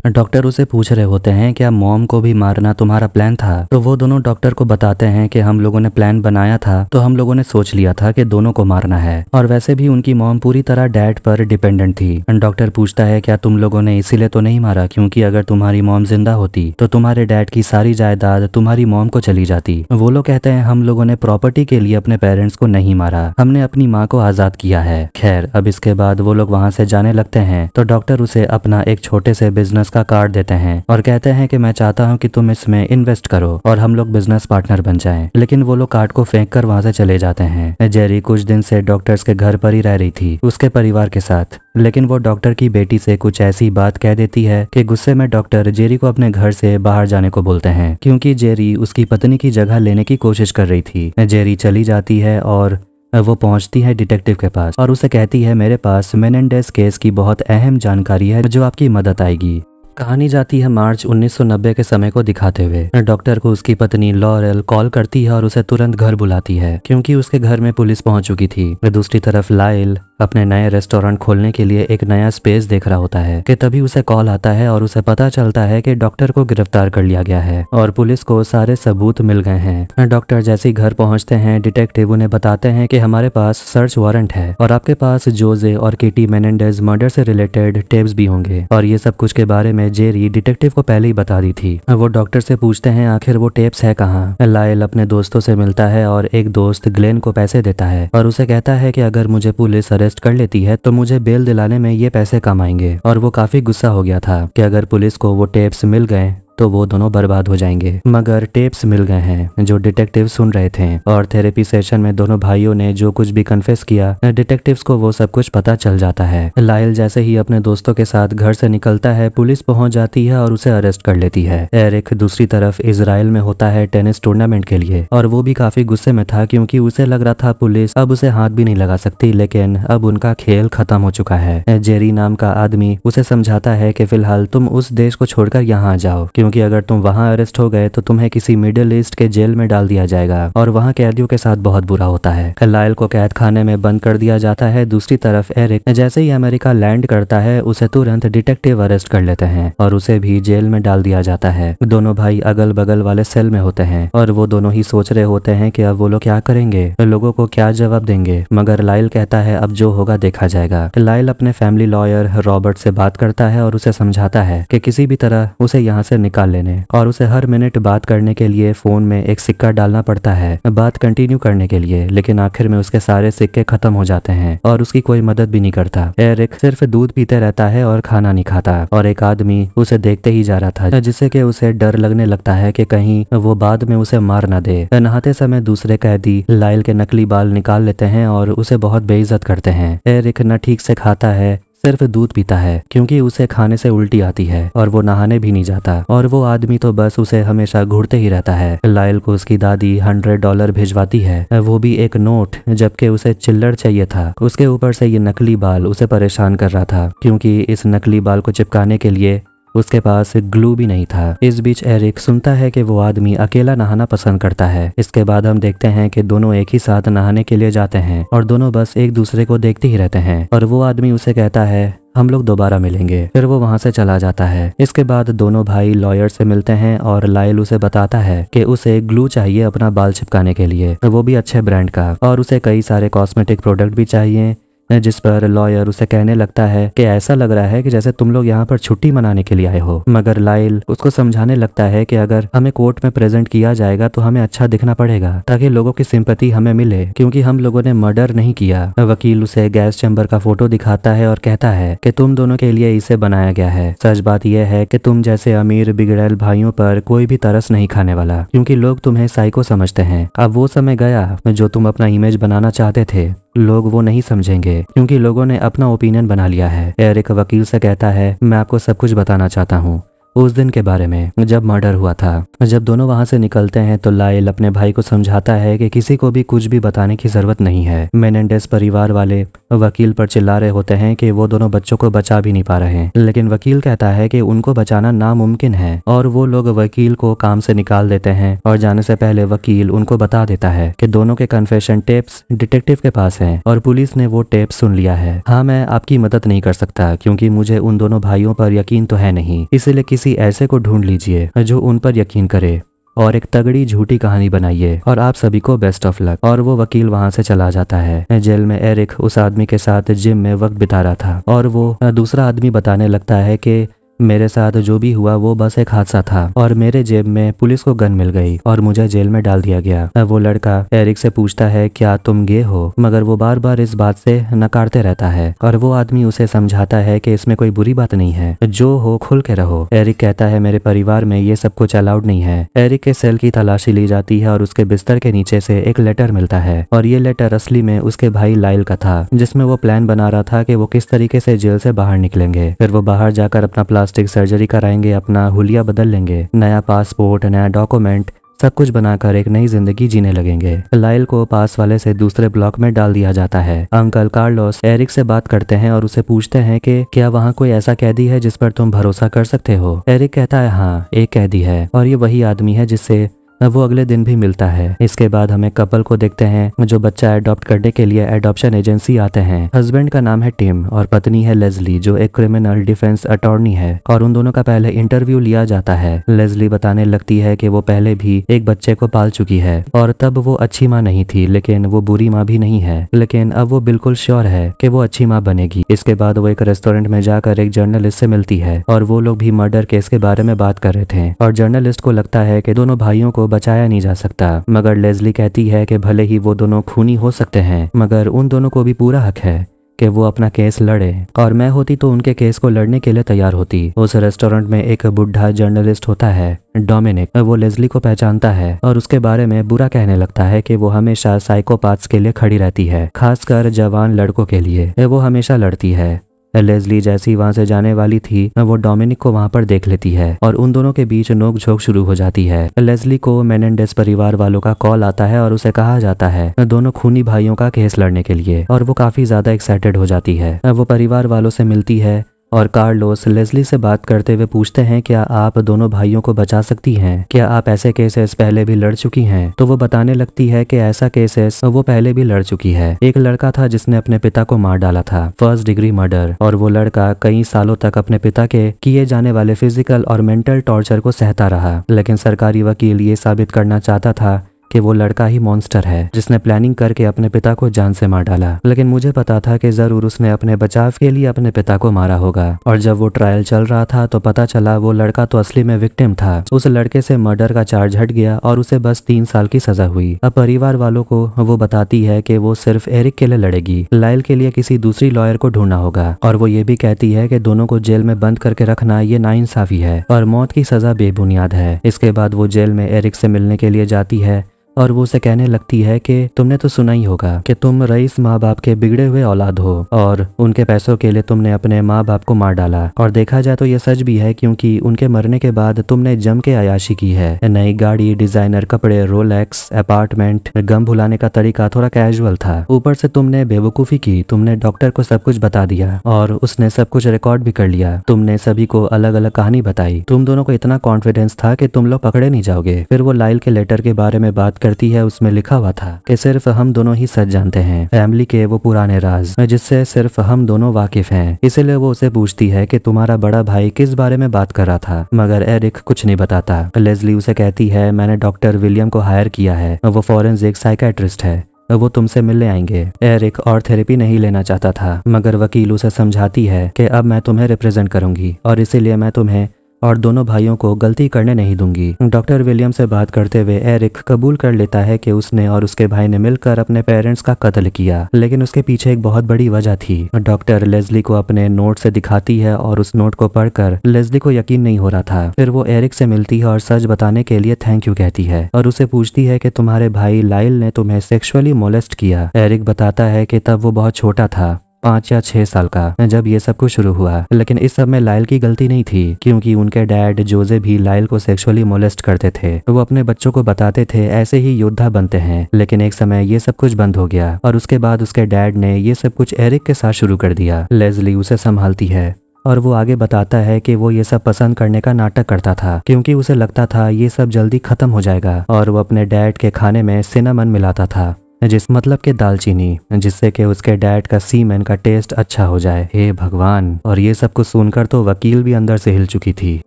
डॉक्टर उसे पूछ रहे होते हैं क्या मॉम को भी मारना तुम्हारा प्लान था? तो वो दोनों डॉक्टर को बताते हैं कि हम लोगों ने प्लान बनाया था, तो हम लोगों ने सोच लिया था कि दोनों को मारना है, और वैसे भी उनकी मॉम पूरी तरह डैड पर डिपेंडेंट थी। डॉक्टर पूछता है क्या तुम लोगों ने इसीलिए तो नहीं मारा क्योंकि अगर तुम्हारी मॉम जिंदा होती तो तुम्हारे डैड की सारी जायदाद तुम्हारी मॉम को चली जाती। वो लोग कहते हैं हम लोगों ने प्रॉपर्टी के लिए अपने पेरेंट्स को नहीं मारा, हमने अपनी माँ को आजाद किया है। खैर, अब इसके बाद वो लोग वहाँ से जाने लगते हैं तो डॉक्टर उसे अपना एक छोटे से बिजनेस का कार्ड देते हैं और कहते हैं कि मैं चाहता हूँ कि तुम इसमें इन्वेस्ट करो और हम लोग बिजनेस पार्टनर बन जाएं। लेकिन वो लोग कार्ड को फेंक कर वहाँ से चले जाते हैं। जेरी कुछ दिन से डॉक्टर्स के घर पर ही रह रही थी उसके परिवार के साथ, लेकिन वो डॉक्टर की बेटी से कुछ ऐसी बात कह देती है कि गुस्से में डॉक्टर जेरी को अपने घर से बाहर जाने को बोलते हैं, क्योंकि जेरी उसकी पत्नी की जगह लेने की कोशिश कर रही थी। जेरी चली जाती है और वो पहुंचती है डिटेक्टिव के पास और उसे कहती है मेरे पास मेनेंडेस केस की बहुत अहम जानकारी है जो आपकी मदद आएगी। कहानी जाती है मार्च 1990 के समय को दिखाते हुए। डॉक्टर को उसकी पत्नी लॉरेल कॉल करती है और उसे तुरंत घर बुलाती है, क्योंकि उसके घर में पुलिस पहुंच चुकी थी। दूसरी तरफ लाइल अपने नए रेस्टोरेंट खोलने के लिए एक नया स्पेस देख रहा होता है कि तभी उसे कॉल आता है और उसे पता चलता है कि डॉक्टर को गिरफ्तार कर लिया गया है और पुलिस को सारे सबूत मिल गए हैं। डॉक्टर जैसे ही घर पहुंचते हैं, डिटेक्टिव उन्हें बताते हैं कि हमारे पास सर्च वारंट है और आपके पास जोजे और किटी मेनेंडेज मर्डर से रिलेटेड टेप्स भी होंगे। और ये सब कुछ के बारे में जेरी डिटेक्टिव को पहले ही बता दी थी। वो डॉक्टर से पूछते हैं आखिर वो टेप्स है कहाँ? लाइल अपने दोस्तों से मिलता है और एक दोस्त ग्लेन को पैसे देता है और उसे कहता है कि अगर मुझे पुलिस अरेस्ट कर लेती है तो मुझे बेल दिलाने में ये पैसे कम आएंगे। और वो काफी गुस्सा हो गया था कि अगर पुलिस को वो टेप्स मिल गए तो वो दोनों बर्बाद हो जाएंगे। मगर टेप्स मिल गए हैं जो डिटेक्टिव सुन रहे थे, और थेरेपी सेशन में दोनों भाइयों ने जो कुछ भी कन्फेस किया, डिटेक्टिव्स को वो सब कुछ पता चल जाता है। लाइल जैसे ही अपने दोस्तों के साथ घर से निकलता है, पुलिस पहुंच जाती है और उसे अरेस्ट कर लेती है। एरिक दूसरी तरफ इजराइल में होता है टेनिस टूर्नामेंट के लिए, और वो भी काफी गुस्से में था क्योंकि उसे लग रहा था पुलिस अब उसे हाथ भी नहीं लगा सकती, लेकिन अब उनका खेल खत्म हो चुका है। जेरी नाम का आदमी उसे समझाता है कि फिलहाल तुम उस देश को छोड़कर यहाँ आ जाओ, क्योंकि अगर तुम वहां अरेस्ट हो गए तो तुम्हें किसी मिडिल ईस्ट के जेल में डाल दिया जाएगा और वहां कैदियों के साथ बहुत बुरा होता है। लाइल को कैद खाने में बंद कर दिया जाता है। दूसरी तरफ एरिक जैसे ही अमेरिका लैंड करता है, उसे तुरंत डिटेक्टिव अरेस्ट कर लेते हैं और उसे भी जेल में डाल दिया जाता है। दोनों भाई अगल बगल वाले सेल में होते हैं और वो दोनों ही सोच रहे होते हैं कि अब वो लोग क्या करेंगे, लोगों को क्या जवाब देंगे। मगर लाइल कहता है अब जो होगा देखा जाएगा। लाइल अपने फैमिली लॉयर रॉबर्ट से बात करता है और उसे समझाता है कि किसी भी तरह उसे यहाँ से निकाल लेने, और उसे हर मिनट बात करने के लिए फोन में एक सिक्का डालना पड़ता है बात कंटिन्यू करने के लिए। लेकिन आखिर में उसके सारे सिक्के खत्म हो जाते हैं और उसकी कोई मदद भी नहीं करता। एरिक सिर्फ दूध पीते रहता है और खाना नहीं खाता, और एक आदमी उसे देखते ही जा रहा था, जिससे कि उसे डर लगने लगता है कि कहीं वो बाद में उसे मार ना दे। नहाते समय दूसरे कैदी लाइल के नकली बाल निकाल लेते हैं और उसे बहुत बेइज्जत करते हैं। एरिक न ठीक से खाता है, सिर्फ दूध पीता है क्योंकि उसे खाने से उल्टी आती है, और वो नहाने भी नहीं जाता, और वो आदमी तो बस उसे हमेशा घूरते ही रहता है। लाइल को उसकी दादी $100 भिजवाती है, वो भी एक नोट, जबकि उसे चिल्लड़ चाहिए था। उसके ऊपर से ये नकली बाल उसे परेशान कर रहा था, क्योंकि इस नकली बाल को चिपकाने के लिए उसके पास ग्लू भी नहीं था। इस बीच एरिक सुनता है कि वो आदमी अकेला नहाना पसंद करता है। इसके बाद हम देखते हैं कि दोनों एक ही साथ नहाने के लिए जाते हैं और दोनों बस एक दूसरे को देखते ही रहते हैं और वो आदमी उसे कहता है हम लोग दोबारा मिलेंगे। फिर वो वहां से चला जाता है। इसके बाद दोनों भाई लॉयर से मिलते हैं और लाइल उसे बताता है कि उसे ग्लू चाहिए अपना बाल चिपकाने के लिए, वो भी अच्छे ब्रांड का, और उसे कई सारे कॉस्मेटिक प्रोडक्ट भी चाहिए। जिस पर लॉयर उसे कहने लगता है कि ऐसा लग रहा है कि जैसे तुम लोग यहाँ पर छुट्टी मनाने के लिए आए हो। मगर लाइल उसको समझाने लगता है कि अगर हमें कोर्ट में प्रेजेंट किया जाएगा तो हमें अच्छा दिखना पड़ेगा ताकि लोगों की सिंपैथी हमें मिले, क्योंकि हम लोगों ने मर्डर नहीं किया। वकील उसे गैस चैम्बर का फोटो दिखाता है और कहता है कि तुम दोनों के लिए इसे बनाया गया है। सच बात यह है कि तुम जैसे अमीर बिगड़ैल भाइयों पर कोई भी तरस नहीं खाने वाला, क्योंकि लोग तुम्हें साइको समझते हैं। अब वो समय गया जो तुम अपना इमेज बनाना चाहते थे, लोग वो नहीं समझेंगे क्योंकि लोगों ने अपना ओपिनियन बना लिया है। एरिक वकील से कहता है मैं आपको सब कुछ बताना चाहता हूँ उस दिन के बारे में जब मर्डर हुआ था। जब दोनों वहां से निकलते हैं तो लाइल अपने भाई को समझाता है कि किसी को भी कुछ भी बताने की जरूरत नहीं है। मेनेंडेस परिवार वाले वकील पर चिल्ला रहे होते हैं कि वो दोनों बच्चों को बचा भी नहीं पा रहे हैं, लेकिन वकील कहता है कि उनको बचाना नामुमकिन है और वो लोग वकील को काम से निकाल देते हैं। और जाने से पहले वकील उनको बता देता है कि दोनों के कन्फेशन टेप्स डिटेक्टिव के पास हैं और पुलिस ने वो टेप सुन लिया है। हाँ, मैं आपकी मदद नहीं कर सकता क्योंकि मुझे उन दोनों भाइयों पर यकीन तो है नहीं, इसलिए किसी ऐसे को ढूंढ लीजिए जो उन पर यकीन करे और एक तगड़ी झूठी कहानी बनाइए और आप सभी को बेस्ट ऑफ लक। और वो वकील वहां से चला जाता है। जेल में एरिक उस आदमी के साथ जिम में वक्त बिता रहा था और वो दूसरा आदमी बताने लगता है कि मेरे साथ जो भी हुआ वो बस एक हादसा था और मेरे जेब में पुलिस को गन मिल गई और मुझे जेल में डाल दिया गया। वो लड़का एरिक से पूछता है क्या तुम गे हो, मगर वो बार बार इस बात से नकारते रहता है और वो आदमी उसे समझाता है कि इसमें कोई बुरी बात नहीं है, जो हो खुल के रहो। एरिक कहता है मेरे परिवार में ये सब कुछ अलाउड नहीं है। एरिक के सेल की तलाशी ली जाती है और उसके बिस्तर के नीचे से एक लेटर मिलता है और ये लेटर असली में उसके भाई लाइल का था, जिसमें वो प्लान बना रहा था कि वो किस तरीके से जेल से बाहर निकलेंगे। फिर वो बाहर जाकर अपना प्लास्टिक सर्जरी कराएंगे, अपना हुलिया बदल लेंगे, नया पासपोर्ट, नया डॉक्यूमेंट, सब कुछ बनाकर एक नई जिंदगी जीने लगेंगे। लाइल को पास वाले से दूसरे ब्लॉक में डाल दिया जाता है। अंकल कार्लोस एरिक से बात करते हैं और उसे पूछते हैं कि क्या वहाँ कोई ऐसा कैदी है जिस पर तुम भरोसा कर सकते हो। एरिक कहता है हाँ, एक कैदी है और ये वही आदमी है जिससे वो अगले दिन भी मिलता है। इसके बाद हमें कपल को देखते हैं जो बच्चा अडॉप्ट करने के लिए एडॉप्शन एजेंसी आते हैं। हस्बैंड का नाम है टिम और पत्नी है लेस्ली जो एक क्रिमिनल डिफेंस अटॉर्नी है और उन दोनों का पहले इंटरव्यू लिया जाता है। लेस्ली बताने लगती है कि वो पहले भी एक बच्चे को पाल चुकी है और तब वो अच्छी माँ नहीं थी, लेकिन वो बुरी माँ भी नहीं है, लेकिन अब वो बिल्कुल श्योर है कि वो अच्छी माँ बनेगी। इसके बाद वो एक रेस्टोरेंट में जाकर एक जर्नलिस्ट से मिलती है और वो लोग भी मर्डर केस के बारे में बात कर रहे थे और जर्नलिस्ट को लगता है कि दोनों भाइयों को बचाया नहीं जा सकता, मगर लेस्ली कहती है कि भले ही वो दोनों खूनी हो सकते हैं मगर उन दोनों को भी पूरा हक है कि वो अपना केस लड़े और मैं होती तो उनके केस को लड़ने के लिए तैयार होती। उस रेस्टोरेंट में एक बुढ़ा जर्नलिस्ट होता है डोमिनिक। वो लेस्ली को पहचानता है और उसके बारे में बुरा कहने लगता है कि वो हमेशा साइकोपाथ्स के लिए खड़ी रहती है, खासकर जवान लड़कों के लिए वो हमेशा लड़ती है। लेस्ली जैसी वहां से जाने वाली थी वो डोमिनिक को वहां पर देख लेती है और उन दोनों के बीच नोकझोंक शुरू हो जाती है। लेस्ली को मेनेंडेस परिवार वालों का कॉल आता है और उसे कहा जाता है दोनों खूनी भाइयों का केस लड़ने के लिए और वो काफी ज्यादा एक्साइटेड हो जाती है। वो परिवार वालों से मिलती है और कार्लोस लेस्ली से बात करते हुए पूछते हैं क्या आप दोनों भाइयों को बचा सकती हैं, क्या आप ऐसे केसेस पहले भी लड़ चुकी हैं। तो वो बताने लगती है कि ऐसा केसेस वो पहले भी लड़ चुकी है। एक लड़का था जिसने अपने पिता को मार डाला था, 1st डिग्री मर्डर, और वो लड़का कई सालों तक अपने पिता के किए जाने वाले फिजिकल और मेंटल टॉर्चर को सहता रहा, लेकिन सरकारी वकील ये साबित करना चाहता था कि वो लड़का ही मॉन्स्टर है जिसने प्लानिंग करके अपने पिता को जान से मार डाला। लेकिन मुझे पता था कि जरूर उसने अपने बचाव के लिए अपने पिता को मारा होगा। और जब वो ट्रायल चल रहा था तो पता चला वो लड़का तो असली में विक्टिम था। उस लड़के से मर्डर का चार्ज हट गया और उसे बस 3 साल की सजा हुई। अब परिवार वालों को वो बताती है कि वो सिर्फ एरिक के लिए लड़ेगी, लाइल के लिए किसी दूसरी लॉयर को ढूंढना होगा। और वो ये भी कहती है कि दोनों को जेल में बंद करके रखना ये नाइंसाफी है और मौत की सजा बेबुनियाद है। इसके बाद वो जेल में एरिक से मिलने के लिए जाती है और वो उसे कहने लगती है कि तुमने तो सुना ही होगा कि तुम रईस माँ बाप के बिगड़े हुए औलाद हो और उनके पैसों के लिए तुमने अपने माँ बाप को मार डाला। और देखा जाए तो ये सच भी है, क्योंकि उनके मरने के बाद तुमने जम के अयाशी की है। नई गाड़ी, डिजाइनर कपड़े, रोलेक्स, अपार्टमेंट। गम भुलाने का तरीका थोड़ा कैजुअल था। ऊपर से तुमने बेवकूफी की, तुमने डॉक्टर को सब कुछ बता दिया और उसने सब कुछ रिकॉर्ड भी कर लिया। तुमने सभी को अलग अलग कहानी बताई। तुम दोनों को इतना कॉन्फिडेंस था कि तुम लोग पकड़े नहीं जाओगे। फिर वो लाइल के लेटर के बारे में बात करती है। उसमें लिखा हुआ था कि सिर्फ हम दोनों ही सच जानते हैं, फैमिली के वो पुराने राज जिससे सिर्फ हम दोनों वाकिफ हैं। इसीलिए वो उसे पूछती है कि तुम्हारा बड़ा भाई किस बारे में बात कर रहा था, मगर एरिक कुछ नहीं बताता। लेस्ली उसे कहती है मैंने डॉक्टर विलियम को हायर किया है, वो फॉरेंसिक साइकेट्रिस्ट है, वो तुमसे मिलने आएंगे। एरिक और थेरेपी नहीं लेना चाहता था, मगर वकील उसे समझाती है कि अब मैं तुम्हें रिप्रेजेंट करूंगी और इसीलिए मैं तुम्हें और दोनों भाइयों को गलती करने नहीं दूंगी। डॉक्टर विलियम से बात करते हुए एरिक कबूल कर लेता है कि उसने और उसके भाई ने मिलकर अपने पेरेंट्स का कत्ल किया, लेकिन उसके पीछे एक बहुत बड़ी वजह थी। डॉक्टर लेस्ली को अपने नोट से दिखाती है और उस नोट को पढ़कर लेस्ली को यकीन नहीं हो रहा था। फिर वो एरिक से मिलती है और सच बताने के लिए थैंक यू कहती है और उसे पूछती है कि तुम्हारे भाई लाइल ने तुम्हें सेक्सुअली मोलेस्ट किया। एरिक बताता है कि तब वो बहुत छोटा था, 5 या 6 साल का, जब ये सब कुछ शुरू हुआ। लेकिन इस सब में लाइल की गलती नहीं थी, क्योंकि उनके डैड जोजे भी लाइल को सेक्सुअली मोलेस्ट करते थे। वो अपने बच्चों को बताते थे ऐसे ही योद्धा बनते हैं। लेकिन एक समय ये सब कुछ बंद हो गया और उसके बाद उसके डैड ने ये सब कुछ एरिक के साथ शुरू कर दिया। लेस्ली उसे संभालती है और वो आगे बताता है कि वो ये सब पसंद करने का नाटक करता था, क्योंकि उसे लगता था ये सब जल्दी खत्म हो जाएगा। और वो अपने डैड के खाने में सिनेमन मिलाता था, जिस मतलब के दालचीनी, जिससे कि उसके डैड का सीमेन का टेस्ट अच्छा हो जाए। हे भगवान। और ये सब कुछ सुनकर तो वकील भी अंदर से हिल चुकी थी।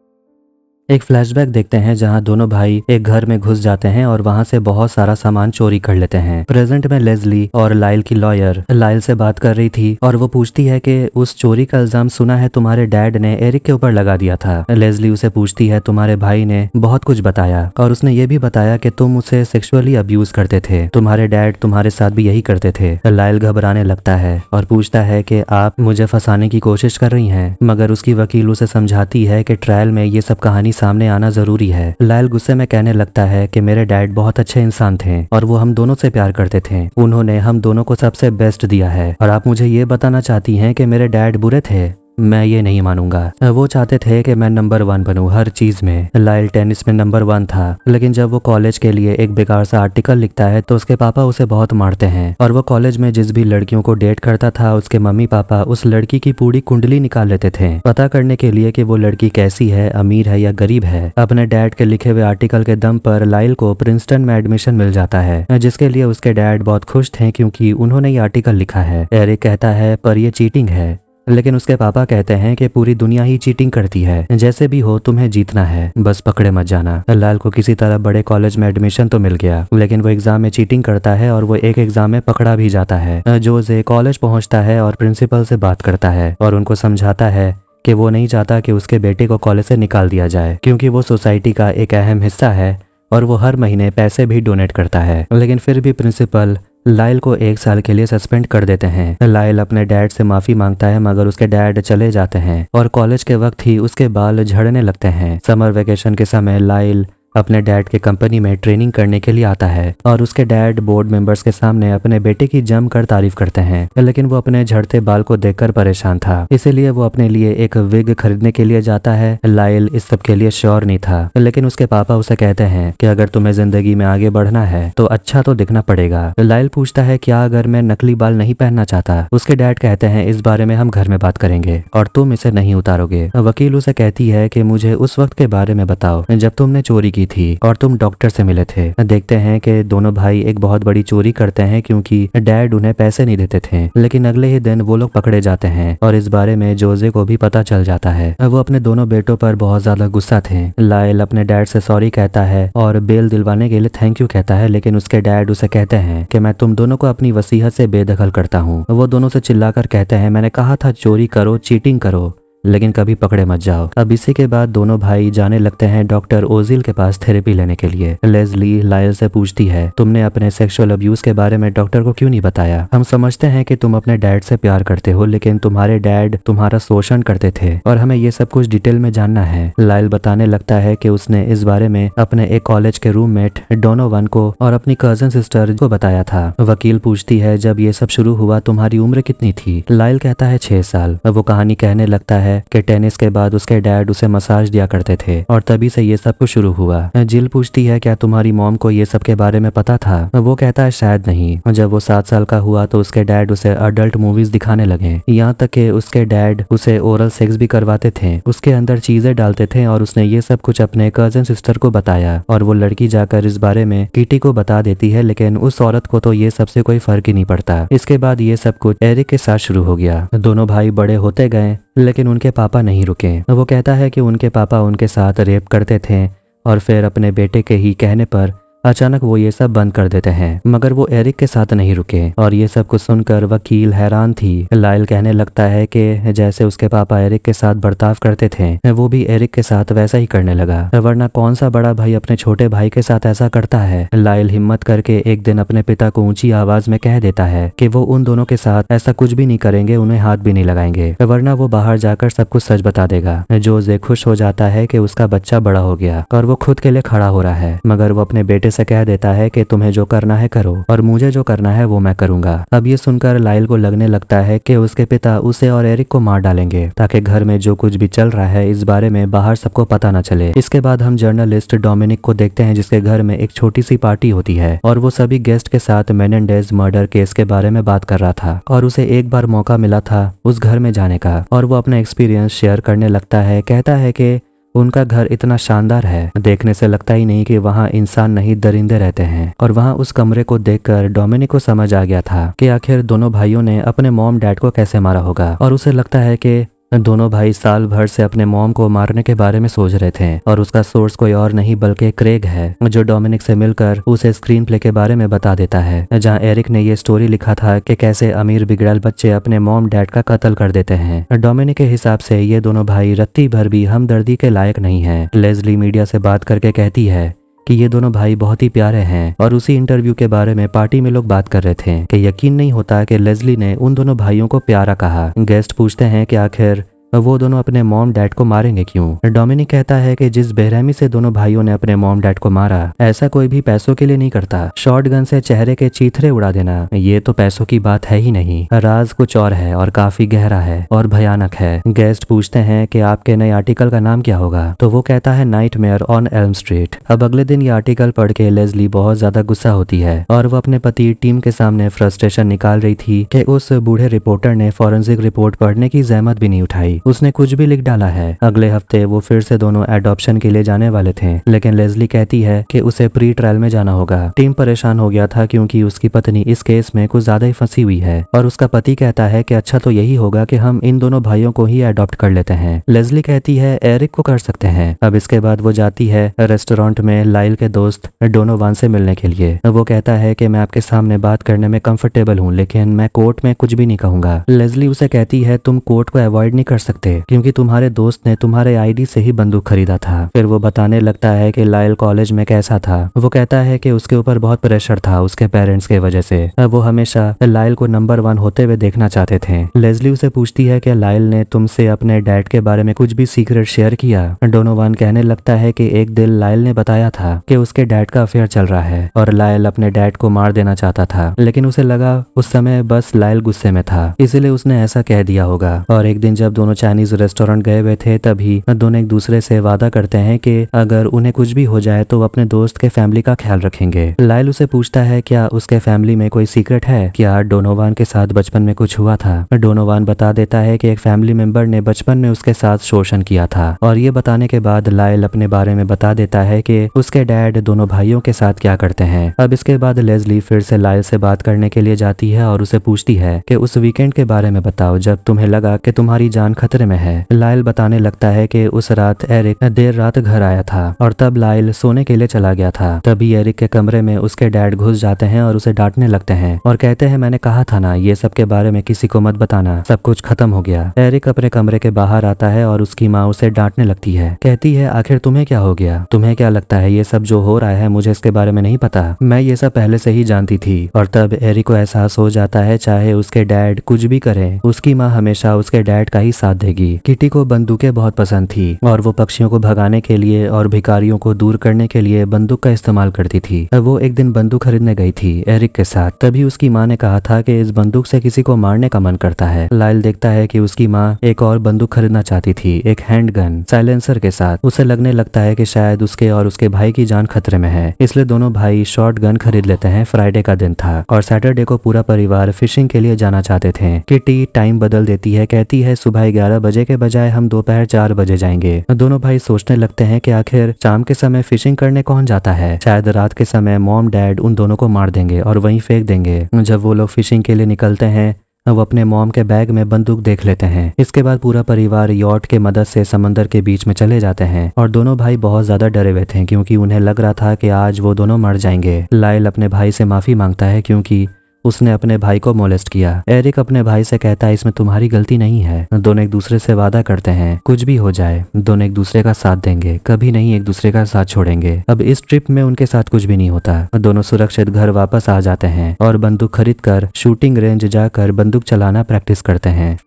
एक फ्लैशबैक देखते हैं जहां दोनों भाई एक घर में घुस जाते हैं और वहां से बहुत सारा सामान चोरी कर लेते हैं। प्रेजेंट में लेस्ली और लाइल की लॉयर लाइल से बात कर रही थी और वो पूछती है कि उस चोरी का इल्जाम सुना है तुम्हारे डैड ने एरिक के ऊपर लगा दिया था। लेस्ली उसे पूछती है तुम्हारे भाई ने बहुत कुछ बताया और उसने ये भी बताया कि तुम उसे सेक्सुअली अब्यूज करते थे, तुम्हारे डैड तुम्हारे साथ भी यही करते थे। लाइल घबराने लगता है और पूछता है कि आप मुझे फंसाने की कोशिश कर रही हैं, मगर उसकी वकील उसे समझाती है कि ट्रायल में ये सब कहानी सामने आना जरूरी है। लाइल गुस्से में कहने लगता है कि मेरे डैड बहुत अच्छे इंसान थे और वो हम दोनों से प्यार करते थे, उन्होंने हम दोनों को सबसे बेस्ट दिया है और आप मुझे ये बताना चाहती हैं कि मेरे डैड बुरे थे? मैं ये नहीं मानूंगा। वो चाहते थे कि मैं नंबर 1 बनूं हर चीज में। लाइल टेनिस में नंबर 1 था, लेकिन जब वो कॉलेज के लिए एक बेकार सा आर्टिकल लिखता है तो उसके पापा उसे बहुत मारते हैं और वो कॉलेज में जिस भी लड़कियों को डेट करता था उसके मम्मी पापा उस लड़की की पूरी कुंडली निकाल लेते थे, पता करने के लिए कि वो लड़की कैसी है, अमीर है या गरीब है। अपने डैड के लिखे हुए आर्टिकल के दम पर लाइल को प्रिंसटन में एडमिशन मिल जाता है, जिसके लिए उसके डैड बहुत खुश थे क्योंकि उन्होंने ये आर्टिकल लिखा है। एरिक कहता है पर ये चीटिंग है, लेकिन उसके पापा कहते हैं कि पूरी दुनिया ही चीटिंग करती है, जैसे भी हो तुम्हें जीतना है, बस पकड़े मत जाना। लाल को किसी तरह बड़े कॉलेज में एडमिशन तो मिल गया, लेकिन वो एग्जाम में चीटिंग करता है और वो एक एग्जाम में पकड़ा भी जाता है। जोजे कॉलेज पहुंचता है और प्रिंसिपल से बात करता है और उनको समझाता है कि वो नहीं चाहता कि उसके बेटे को कॉलेज से निकाल दिया जाए, क्योंकि वो सोसाइटी का एक अहम हिस्सा है और वो हर महीने पैसे भी डोनेट करता है। लेकिन फिर भी प्रिंसिपल लाइल को 1 साल के लिए सस्पेंड कर देते हैं। लाइल अपने डैड से माफी मांगता है, मगर उसके डैड चले जाते हैं और कॉलेज के वक्त ही उसके बाल झड़ने लगते हैं। समर वेकेशन के समय लाइल अपने डैड के कंपनी में ट्रेनिंग करने के लिए आता है और उसके डैड बोर्ड मेंबर्स के सामने अपने बेटे की जमकर तारीफ करते हैं, लेकिन वो अपने झड़ते बाल को देखकर परेशान था, इसीलिए वो अपने लिए एक विग खरीदने के लिए जाता है। लाइल इस सब के लिए श्योर नहीं था, लेकिन उसके पापा उसे कहते हैं कि अगर तुम्हें जिंदगी में आगे बढ़ना है तो अच्छा तो दिखना पड़ेगा। लाइल पूछता है क्या अगर मैं नकली बाल नहीं पहनना चाहता? उसके डैड कहते हैं इस बारे में हम घर में बात करेंगे और तुम इसे नहीं उतारोगे। वकील उसे कहती है कि मुझे उस वक्त के बारे में बताओ जब तुमने चोरी की थी और तुम डॉक्टर से मिले थे। देखते हैं कि दोनों भाई एक बहुत बड़ी चोरी करते हैं क्योंकि डैड उन्हें पैसे नहीं देते थे, लेकिन अगले ही दिन वो लोग पकड़े जाते हैं और इस बारे में जोजे को भी पता चल जाता है। वो अपने दोनों बेटों पर बहुत ज्यादा गुस्सा थे। लाइल अपने डैड से सॉरी कहता है और बेल दिलवाने के लिए थैंक यू कहता है, लेकिन उसके डैड उसे कहते हैं कि मैं तुम दोनों को अपनी वसीयत से बेदखल करता हूँ। वो दोनों से चिल्लाकर कहते हैं मैंने कहा था चोरी करो, चीटिंग करो, लेकिन कभी पकड़े मत जाओ। अब इसी के बाद दोनों भाई जाने लगते हैं डॉक्टर ओजिल के पास थेरेपी लेने के लिए। लेज़ली लायल से पूछती है, तुमने अपने सेक्सुअल अब्यूज के बारे में डॉक्टर को क्यों नहीं बताया? हम समझते हैं कि तुम अपने डैड से प्यार करते हो, लेकिन तुम्हारे डैड तुम्हारा शोषण करते थे और हमें ये सब कुछ डिटेल में जानना है। लायल बताने लगता है कि उसने इस बारे में अपने एक कॉलेज के रूममेट डोनोवन को और अपनी कजन सिस्टर को बताया था। वकील पूछती है, जब ये सब शुरू हुआ तुम्हारी उम्र कितनी थी? लायल कहता है 6 साल। वो कहानी कहने लगता है कि टेनिस के बाद उसके डैड उसे मसाज दिया करते थे और तभी से ये सब कुछ शुरू हुआ। जिल पूछती है, क्या तुम्हारी मॉम को ये सब के बारे में पता था? वो कहता है शायद नहीं। जब वो 7 साल का हुआ तो उसके डैड उसे अडल्ट मूवीज दिखाने लगे, यहाँ तक कि उसके डैड उसे ओरल सेक्स भी करवाते थे, उसके अंदर चीजें डालते थे और उसने ये सब कुछ अपने कजन सिस्टर को बताया और वो लड़की जाकर इस बारे में किटी को बता देती है, लेकिन उस औरत को तो ये सबसे कोई फर्क ही नहीं पड़ता। इसके बाद ये सब कुछ एरिक के साथ शुरू हो गया। दोनों भाई बड़े होते गए लेकिन उनके पापा नहीं रुके। वो कहता है कि उनके पापा उनके साथ रेप करते थे और फिर अपने बेटे के ही कहने पर अचानक वो ये सब बंद कर देते हैं, मगर वो एरिक के साथ नहीं रुके और ये सब कुछ सुनकर वकील हैरान थी। लायल कहने लगता है कि जैसे उसके पापा एरिक के साथ बर्ताव करते थे वो भी एरिक के साथ वैसा ही करने लगा, वरना कौन सा बड़ा भाई अपने छोटे भाई के साथ ऐसा करता है। लायल हिम्मत करके एक दिन अपने पिता को ऊंची आवाज में कह देता है कि वो उन दोनों के साथ ऐसा कुछ भी नहीं करेंगे, उन्हें हाथ भी नहीं लगाएंगे, वरना वो बाहर जाकर सब कुछ सच बता देगा। जोजे खुश हो जाता है कि उसका बच्चा बड़ा हो गया और वो खुद के लिए खड़ा हो रहा है, मगर वो अपने बेटे से कह देता है कि तुम्हें जो करना है करो और मुझे जो करना है वो मैं करूंगा। अब ये सुनकर लायल को लगने लगता है कि उसके पिता उसे और एरिक को मार डालेंगे ताकि घर में जो कुछ भी चल रहा है इस बारे में बाहर सबको पता न चले। इसके बाद हम जर्नलिस्ट डोमिनिक को देखते हैं जिसके घर में एक छोटी सी पार्टी होती है और वो सभी गेस्ट के साथ मेनेंडेज मर्डर केस के बारे में बात कर रहा था और उसे एक बार मौका मिला था उस घर में जाने का और वो अपना एक्सपीरियंस शेयर करने लगता है। कहता है कि उनका घर इतना शानदार है, देखने से लगता ही नहीं कि वहाँ इंसान नहीं दरिंदे रहते हैं। और वहाँ उस कमरे को देखकर डोमिनिक को समझ आ गया था कि आखिर दोनों भाइयों ने अपने मॉम डैड को कैसे मारा होगा और उसे लगता है कि दोनों भाई साल भर से अपने मॉम को मारने के बारे में सोच रहे थे और उसका सोर्स कोई और नहीं बल्कि क्रेग है जो डोमिनिक से मिलकर उसे स्क्रीन प्ले के बारे में बता देता है, जहां एरिक ने ये स्टोरी लिखा था कि कैसे अमीर बिगड़ैल बच्चे अपने मॉम डैड का कत्ल कर देते हैं। डोमिनिक के हिसाब से ये दोनों भाई रत्ती भर भी हमदर्दी के लायक नहीं है। लेज़ली मीडिया से बात करके कहती है कि ये दोनों भाई बहुत ही प्यारे हैं और उसी इंटरव्यू के बारे में पार्टी में लोग बात कर रहे थे कि यकीन नहीं होता कि लेज़ली ने उन दोनों भाइयों को प्यारा कहा। गेस्ट पूछते हैं कि आखिर वो दोनों अपने मॉम डैड को मारेंगे क्यों? डोमिनिक कहता है कि जिस बेरहमी से दोनों भाइयों ने अपने मॉम डैड को मारा ऐसा कोई भी पैसों के लिए नहीं करता। शॉटगन से चेहरे के चीथड़े उड़ा देना ये तो पैसों की बात है ही नहीं, राज कुछ और है और काफी गहरा है और भयानक है। गेस्ट पूछते हैं कि आपके नए आर्टिकल का नाम क्या होगा, तो वो कहता है नाइटमेयर ऑन एल्म स्ट्रीट। अब अगले दिन ये आर्टिकल पढ़ के लेज़ली बहुत ज्यादा गुस्सा होती है और वो अपने पति टीम के सामने फ्रस्ट्रेशन निकाल रही थी कि उस बूढ़े रिपोर्टर ने फॉरेंसिक रिपोर्ट पढ़ने की जहमत भी नहीं उठाई, उसने कुछ भी लिख डाला है। अगले हफ्ते वो फिर से दोनों एडॉप्शन के लिए जाने वाले थे, लेकिन लेज़ली कहती है कि उसे प्री ट्रायल में जाना होगा। टीम परेशान हो गया था क्योंकि उसकी पत्नी इस केस में कुछ ज्यादा ही फंसी हुई है और उसका पति कहता है कि अच्छा तो यही होगा कि हम इन दोनों भाइयों को ही अडॉप्ट कर लेते हैं। लेज़ली कहती है एरिक को कर सकते हैं। अब इसके बाद वो जाती है रेस्टोरेंट में लाइल के दोस्त डोनोवान से मिलने के लिए। वो कहता है कि मैं आपके सामने बात करने में कंफर्टेबल हूँ, लेकिन मैं कोर्ट में कुछ भी नहीं कहूंगा। लेज़ली उसे कहती है तुम कोर्ट को अवॉइड नहीं कर सकते क्योंकि तुम्हारे दोस्त ने तुम्हारे आईडी से ही बंदूक खरीदा था। फिर वो बताने लगता है कि लाइल कॉलेज में कैसा था। वो कहता है कि उसके ऊपर बहुत प्रेशर था उसके पेरेंट्स के वजह से। वो हमेशा लाइल को नंबर 1 होते हुए देखना चाहते थे। लेज़ली उसे पूछती है कि लाइल ने तुमसे अपने डैड के बारे में कुछ भी सीक्रेट शेयर किया। डोनोवान कहने लगता है कि एक दिन लाइल ने बताया था कि उसके डैड का अफेयर चल रहा है और लाइल अपने डैड को मार देना चाहता था, लेकिन उसे लगा उस समय बस लाइल गुस्से में था इसलिए उसने ऐसा कह दिया होगा। और एक दिन जब दोनों चाइनीज रेस्टोरेंट गए हुए थे तभी दोनों एक दूसरे से वादा करते हैं कि अगर उन्हें कुछ भी हो जाए तो वो अपने दोस्त के फैमिली का ख्याल रखेंगे। लाइल उसे पूछता है क्या उसके फैमिली में कोई सीक्रेट है, क्या डोनोवान के साथ बचपन में कुछ हुआ था। डोनोवान बता देता है कि एक फैमिली मेंबर ने बचपन में उसके साथ शोषण किया था और ये बताने के बाद लाइल अपने बारे में बता देता है कि उसके डैड दोनों भाइयों के साथ क्या करते हैं। अब इसके बाद लेज़ली फिर से लाइल से बात करने के लिए जाती है और उसे पूछती है कि उस वीकेंड के बारे में बताओ जब तुम्हें लगा कि तुम्हारी जान खतरे खतरे में है। लाइल बताने लगता है कि उस रात एरिक देर रात घर आया था और तब लाइल सोने के लिए चला गया था। तभी एरिक के कमरे में उसके डैड घुस जाते हैं और उसे डांटने लगते हैं और कहते हैं मैंने कहा था ना ये सब के बारे में किसी को मत बताना, सब कुछ खत्म हो गया। एरिक अपने कमरे के बाहर आता है और उसकी माँ उसे डांटने लगती है, कहती है आखिर तुम्हें क्या हो गया, तुम्हें क्या लगता है ये सब जो हो रहा है मुझे इसके बारे में नहीं पता, मैं ये सब पहले से ही जानती थी। और तब एरिक को एहसास हो जाता है चाहे उसके डैड कुछ भी करे उसकी माँ हमेशा उसके डैड का ही साथ देगी। किटी को बंदूकें बहुत पसंद थी और वो पक्षियों को भगाने के लिए और भिखारियों को दूर करने के लिए बंदूक का इस्तेमाल करती थी। वो एक दिन बंदूक खरीदने गई थी एरिक के साथ। तभी उसकी माँ ने कहा था कि इस बंदूक से किसी को मारने का मन करता है। लाइल देखता है कि उसकी माँ एक और बंदूक खरीदना चाहती थी, एक हैंडगन साइलेंसर के साथ। उसे लगने लगता है कि शायद उसके और उसके भाई की जान खतरे में है, इसलिए दोनों भाई शॉर्ट गन खरीद लेते हैं। फ्राइडे का दिन था और सैटरडे को पूरा परिवार फिशिंग के लिए जाना चाहते थे। किटी टाइम बदल देती है, कहती है सुबह 11 बजे के बजाय हम दोपहर 4 बजे जाएंगे। दोनों भाई सोचने लगते हैं कि आखिर शाम के समय फिशिंग करने कौन जाता है, शायद रात के समय मॉम डैड उन दोनों को मार देंगे और वहीं फेंक देंगे। जब वो लोग फिशिंग के लिए निकलते हैं वो अपने मॉम के बैग में बंदूक देख लेते हैं। इसके बाद पूरा परिवार यॉट के मदद से समंदर के बीच में चले जाते हैं और दोनों भाई बहुत ज्यादा डरे हुए थे क्योंकि उन्हें लग रहा था कि आज वो दोनों मर जाएंगे। लाइल अपने भाई से माफी मांगता है क्योंकि उसने अपने भाई को मोलेस्ट किया। एरिक अपने भाई से कहता है इसमें तुम्हारी गलती नहीं है। दोनों एक दूसरे से वादा करते हैं कुछ भी हो जाए दोनों एक दूसरे का साथ देंगे, कभी नहीं एक दूसरे का साथ छोड़ेंगे। अब इस ट्रिप में उनके साथ कुछ भी नहीं होता। दोनों सुरक्षित घर वापस आ जाते हैं और बंदूक खरीदकर शूटिंग रेंज जाकर बंदूक चलाना प्रैक्टिस करते हैं।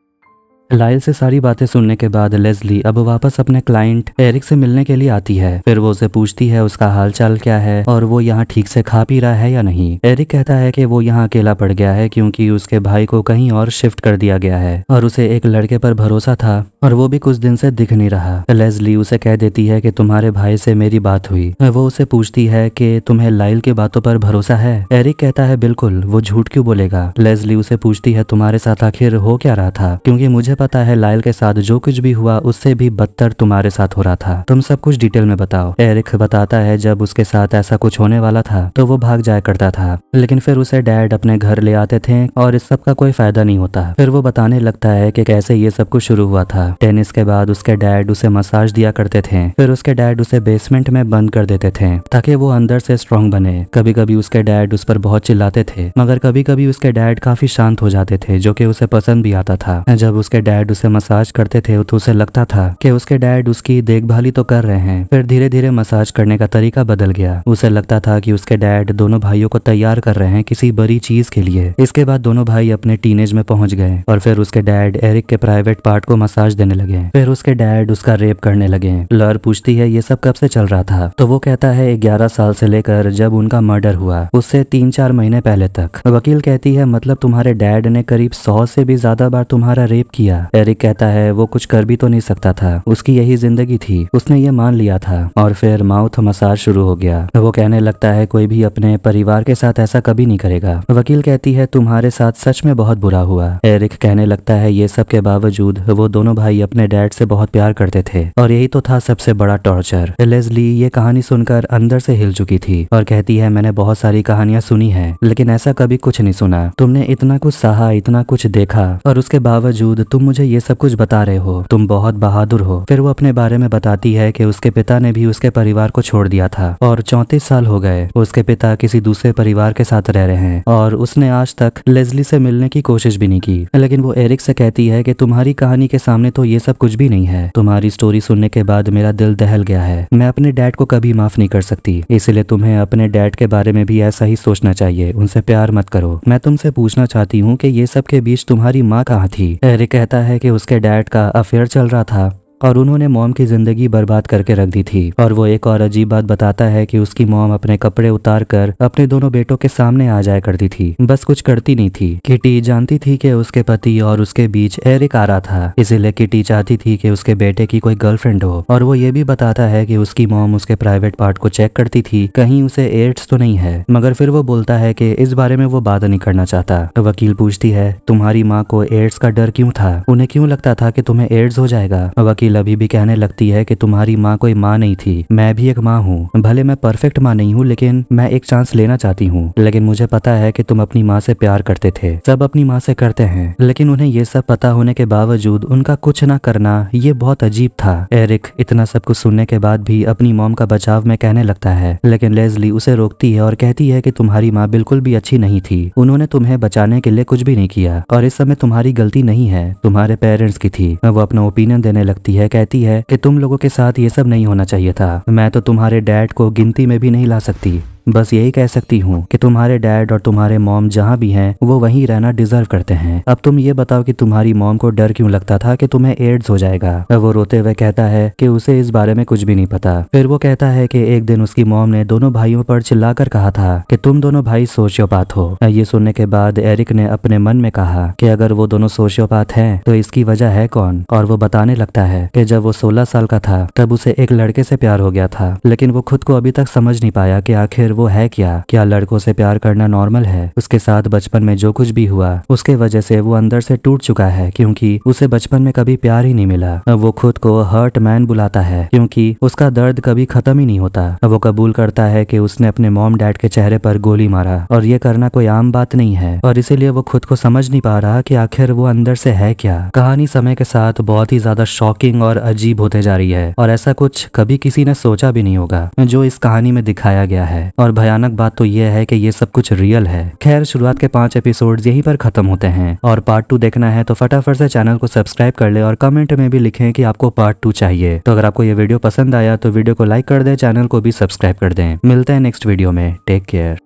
लाइल से सारी बातें सुनने के बाद लेस्ली अब वापस अपने क्लाइंट एरिक से मिलने के लिए आती है। फिर वो उसे पूछती है उसका हालचाल क्या है और वो यहाँ ठीक से खा पी रहा है या नहीं। एरिक कहता है कि वो यहाँ अकेला पड़ गया है क्योंकि उसके भाई को कहीं और शिफ्ट कर दिया गया है और उसे एक लड़के पर भरोसा था और वो भी कुछ दिन से दिख नहीं रहा। लेस्ली उसे कह देती है कि तुम्हारे भाई से मेरी बात हुई। वो उसे पूछती है कि तुम्हें लाइल की बातों पर भरोसा है। एरिक कहता है बिल्कुल, वो झूठ क्यों बोलेगा। लेस्ली उसे पूछती है तुम्हारे साथ आखिर हो क्या रहा था, क्योंकि मुझे पता है लाइल के साथ जो कुछ भी हुआ उससे भी बदतर तुम्हारे साथ हो रहा था, तुम सब कुछ डिटेल में बताओ। एरिक बताता है जब उसके साथ ऐसा कुछ होने वाला था तो वो भाग जाया करता था, लेकिन फिर उसे डैड अपने घर ले आते थे और इस सब का कोई फायदा नहीं होता। फिर वो बताने लगता है कि कैसे ये सब कुछ शुरू हुआ था। टेनिस के बाद उसके डैड उसे मसाज दिया करते थे, फिर उसके डैड उसे बेसमेंट में बंद कर देते थे ताकि वो अंदर से स्ट्रांग बने। कभी कभी उसके डैड उस पर बहुत चिल्लाते थे मगर कभी कभी उसके डैड काफी शांत हो जाते थे जो कि उसे पसंद भी आता था। जब उसके डैड उसे मसाज करते थे तो उसे लगता था कि उसके डैड उसकी देखभाली तो कर रहे हैं। फिर धीरे धीरे मसाज करने का तरीका बदल गया। उसे लगता था कि उसके डैड दोनों भाइयों को तैयार कर रहे हैं किसी बड़ी चीज के लिए। इसके बाद दोनों भाई अपने टीनेज में पहुंच गए और फिर उसके डैड एरिक के प्राइवेट पार्ट को मसाज देने लगे। फिर उसके डैड उसका रेप करने लगे। लॉर पूछती है ये सब कब से चल रहा था, तो वो कहता है 11 साल से लेकर जब उनका मर्डर हुआ उससे 3-4 महीने पहले तक। वकील कहती है मतलब तुम्हारे डैड ने करीब 100 से भी ज्यादा बार तुम्हारा रेप किया। एरिक कहता है वो कुछ कर भी तो नहीं सकता था, उसकी यही जिंदगी थी, उसने ये मान लिया था। और फिर माउथ मसाज शुरू हो गया। वो कहने लगता है कोई भी अपने परिवार के साथ ऐसा कभी नहीं करेगा। वकील कहती है तुम्हारे साथ सच में बहुत बुरा हुआ। एरिक कहने लगता है ये सब के बावजूद वो दोनों भाई अपने डैड से बहुत प्यार करते थे और यही तो था सबसे बड़ा टॉर्चर। लेस्ली ये कहानी सुनकर अंदर से हिल चुकी थी और कहती है मैंने बहुत सारी कहानियां सुनी है लेकिन ऐसा कभी कुछ नहीं सुना। तुमने इतना कुछ सहा, इतना कुछ देखा और उसके बावजूद तुम मुझे ये सब कुछ बता रहे हो, तुम बहुत बहादुर हो। फिर वो अपने बारे में बताती है कि उसके पिता ने भी उसके परिवार को छोड़ दिया था और 34 साल हो गए उसके पिता किसी दूसरे परिवार के साथ रह रहे हैं और उसने आज तक लेस्ली से मिलने की कोशिश भी नहीं की। लेकिन वो एरिक से कहती है कि तुम्हारी कहानी के सामने तो ये सब कुछ भी नहीं है। तुम्हारी स्टोरी सुनने के बाद मेरा दिल दहल गया है। मैं अपने डैड को कभी माफ नहीं कर सकती, इसलिए तुम्हें अपने डैड के बारे में भी ऐसा ही सोचना चाहिए। उनसे प्यार मत करो। मैं तुमसे पूछना चाहती हूँ कि ये सब के बीच तुम्हारी माँ कहाँ थी। एरिक कहता है कि उसके डैड का अफेयर चल रहा था और उन्होंने मॉम की जिंदगी बर्बाद करके रख दी थी। और वो एक और अजीब बात बताता है कि उसकी मॉम अपने कपड़े उतार कर अपने दोनों बेटों के सामने आ जाया करती थी, बस कुछ करती नहीं थी। किटी जानती थी कि उसके पति और उसके बीच एरिक आ रहा था, इसीलिए किटी चाहती थी कि उसके बेटे की कोई गर्लफ्रेंड हो। और वो ये भी बताता है कि उसकी मॉम उसके प्राइवेट पार्ट को चेक करती थी कहीं उसे एड्स तो नहीं है, मगर फिर वो बोलता है कि इस बारे में वो बात नहीं करना चाहता। वकील पूछती है तुम्हारी माँ को एड्स का डर क्यों था, उन्हें क्यों लगता था कि तुम्हें एड्स हो जाएगा। वकील मुश्किल अभी भी कहने लगती है कि तुम्हारी माँ कोई माँ नहीं थी, मैं भी एक माँ हूँ। भले मैं परफेक्ट माँ नहीं हूँ, लेकिन मैं एक चांस लेना चाहती हूँ। लेकिन मुझे पता है कि तुम अपनी माँ से प्यार करते थे, सब अपनी माँ से करते हैं, लेकिन उन्हें ये सब पता होने के बावजूद उनका कुछ ना करना ये बहुत अजीब था। एरिक इतना सब कुछ सुनने के बाद भी अपनी मॉम का बचाव में कहने लगता है, लेकिन लेज़ली उसे रोकती है और कहती है कि तुम्हारी माँ बिल्कुल भी अच्छी नहीं थी, उन्होंने तुम्हें बचाने के लिए कुछ भी नहीं किया और इस समय तुम्हारी गलती नहीं है, तुम्हारे पेरेंट्स की थी। वो अपना ओपिनियन देने लगती है, कहती है कि तुम लोगों के साथ ये सब नहीं होना चाहिए था, मैं तो तुम्हारे डैड को गिनती में भी नहीं ला सकती, बस यही कह सकती हूँ कि तुम्हारे डैड और तुम्हारे मॉम जहाँ भी हैं वो वहीं रहना डिजर्व करते हैं। अब तुम ये बताओ कि तुम्हारी मॉम को डर क्यों लगता था कि तुम्हें एड्स हो जाएगा। वो रोते हुए कहता है कि उसे इस बारे में कुछ भी नहीं पता। फिर वो कहता है कि एक दिन उसकी मॉम ने दोनों भाइयों पर चिल्लाकर कहा था कि तुम दोनों भाई सोशियोपैथ हो। ये सुनने के बाद एरिक ने अपने मन में कहा कि अगर वो दोनों सोशियोपैथ हैं तो इसकी वजह है कौन, और वो बताने लगता है कि जब वो 16 साल का था तब उसे एक लड़के से प्यार हो गया था, लेकिन वो खुद को अभी तक समझ नहीं पाया कि आखिर वो है क्या लड़कों से प्यार करना नॉर्मल है। उसके साथ बचपन में जो कुछ भी हुआ उसके वजह से वो अंदर से टूट चुका है, क्योंकि उसे बचपन में कभी प्यार ही नहीं मिला। अब वो खुद को हर्ट मैन बुलाता है क्योंकि उसका दर्द कभी खत्म ही नहीं होता। अब वो कबूल करता है कि उसने अपने मॉम डैड के चेहरे पर गोली मारा और ये करना कोई आम बात नहीं है, और इसीलिए वो खुद को समझ नहीं पा रहा कि आखिर वो अंदर से है क्या। कहानी समय के साथ बहुत ही ज्यादा शॉकिंग और अजीब होते जा रही है, और ऐसा कुछ कभी किसी ने सोचा भी नहीं होगा जो इस कहानी में दिखाया गया है। और भयानक बात तो ये है कि ये सब कुछ रियल है। खैर, शुरुआत के 5 एपिसोड्स यहीं पर खत्म होते हैं, और पार्ट 2 देखना है तो फटाफट से चैनल को सब्सक्राइब कर ले और कमेंट में भी लिखें कि आपको पार्ट 2 चाहिए। तो अगर आपको ये वीडियो पसंद आया तो वीडियो को लाइक कर दें, चैनल को भी सब्सक्राइब कर दें। मिलते हैं नेक्स्ट वीडियो में। Take care.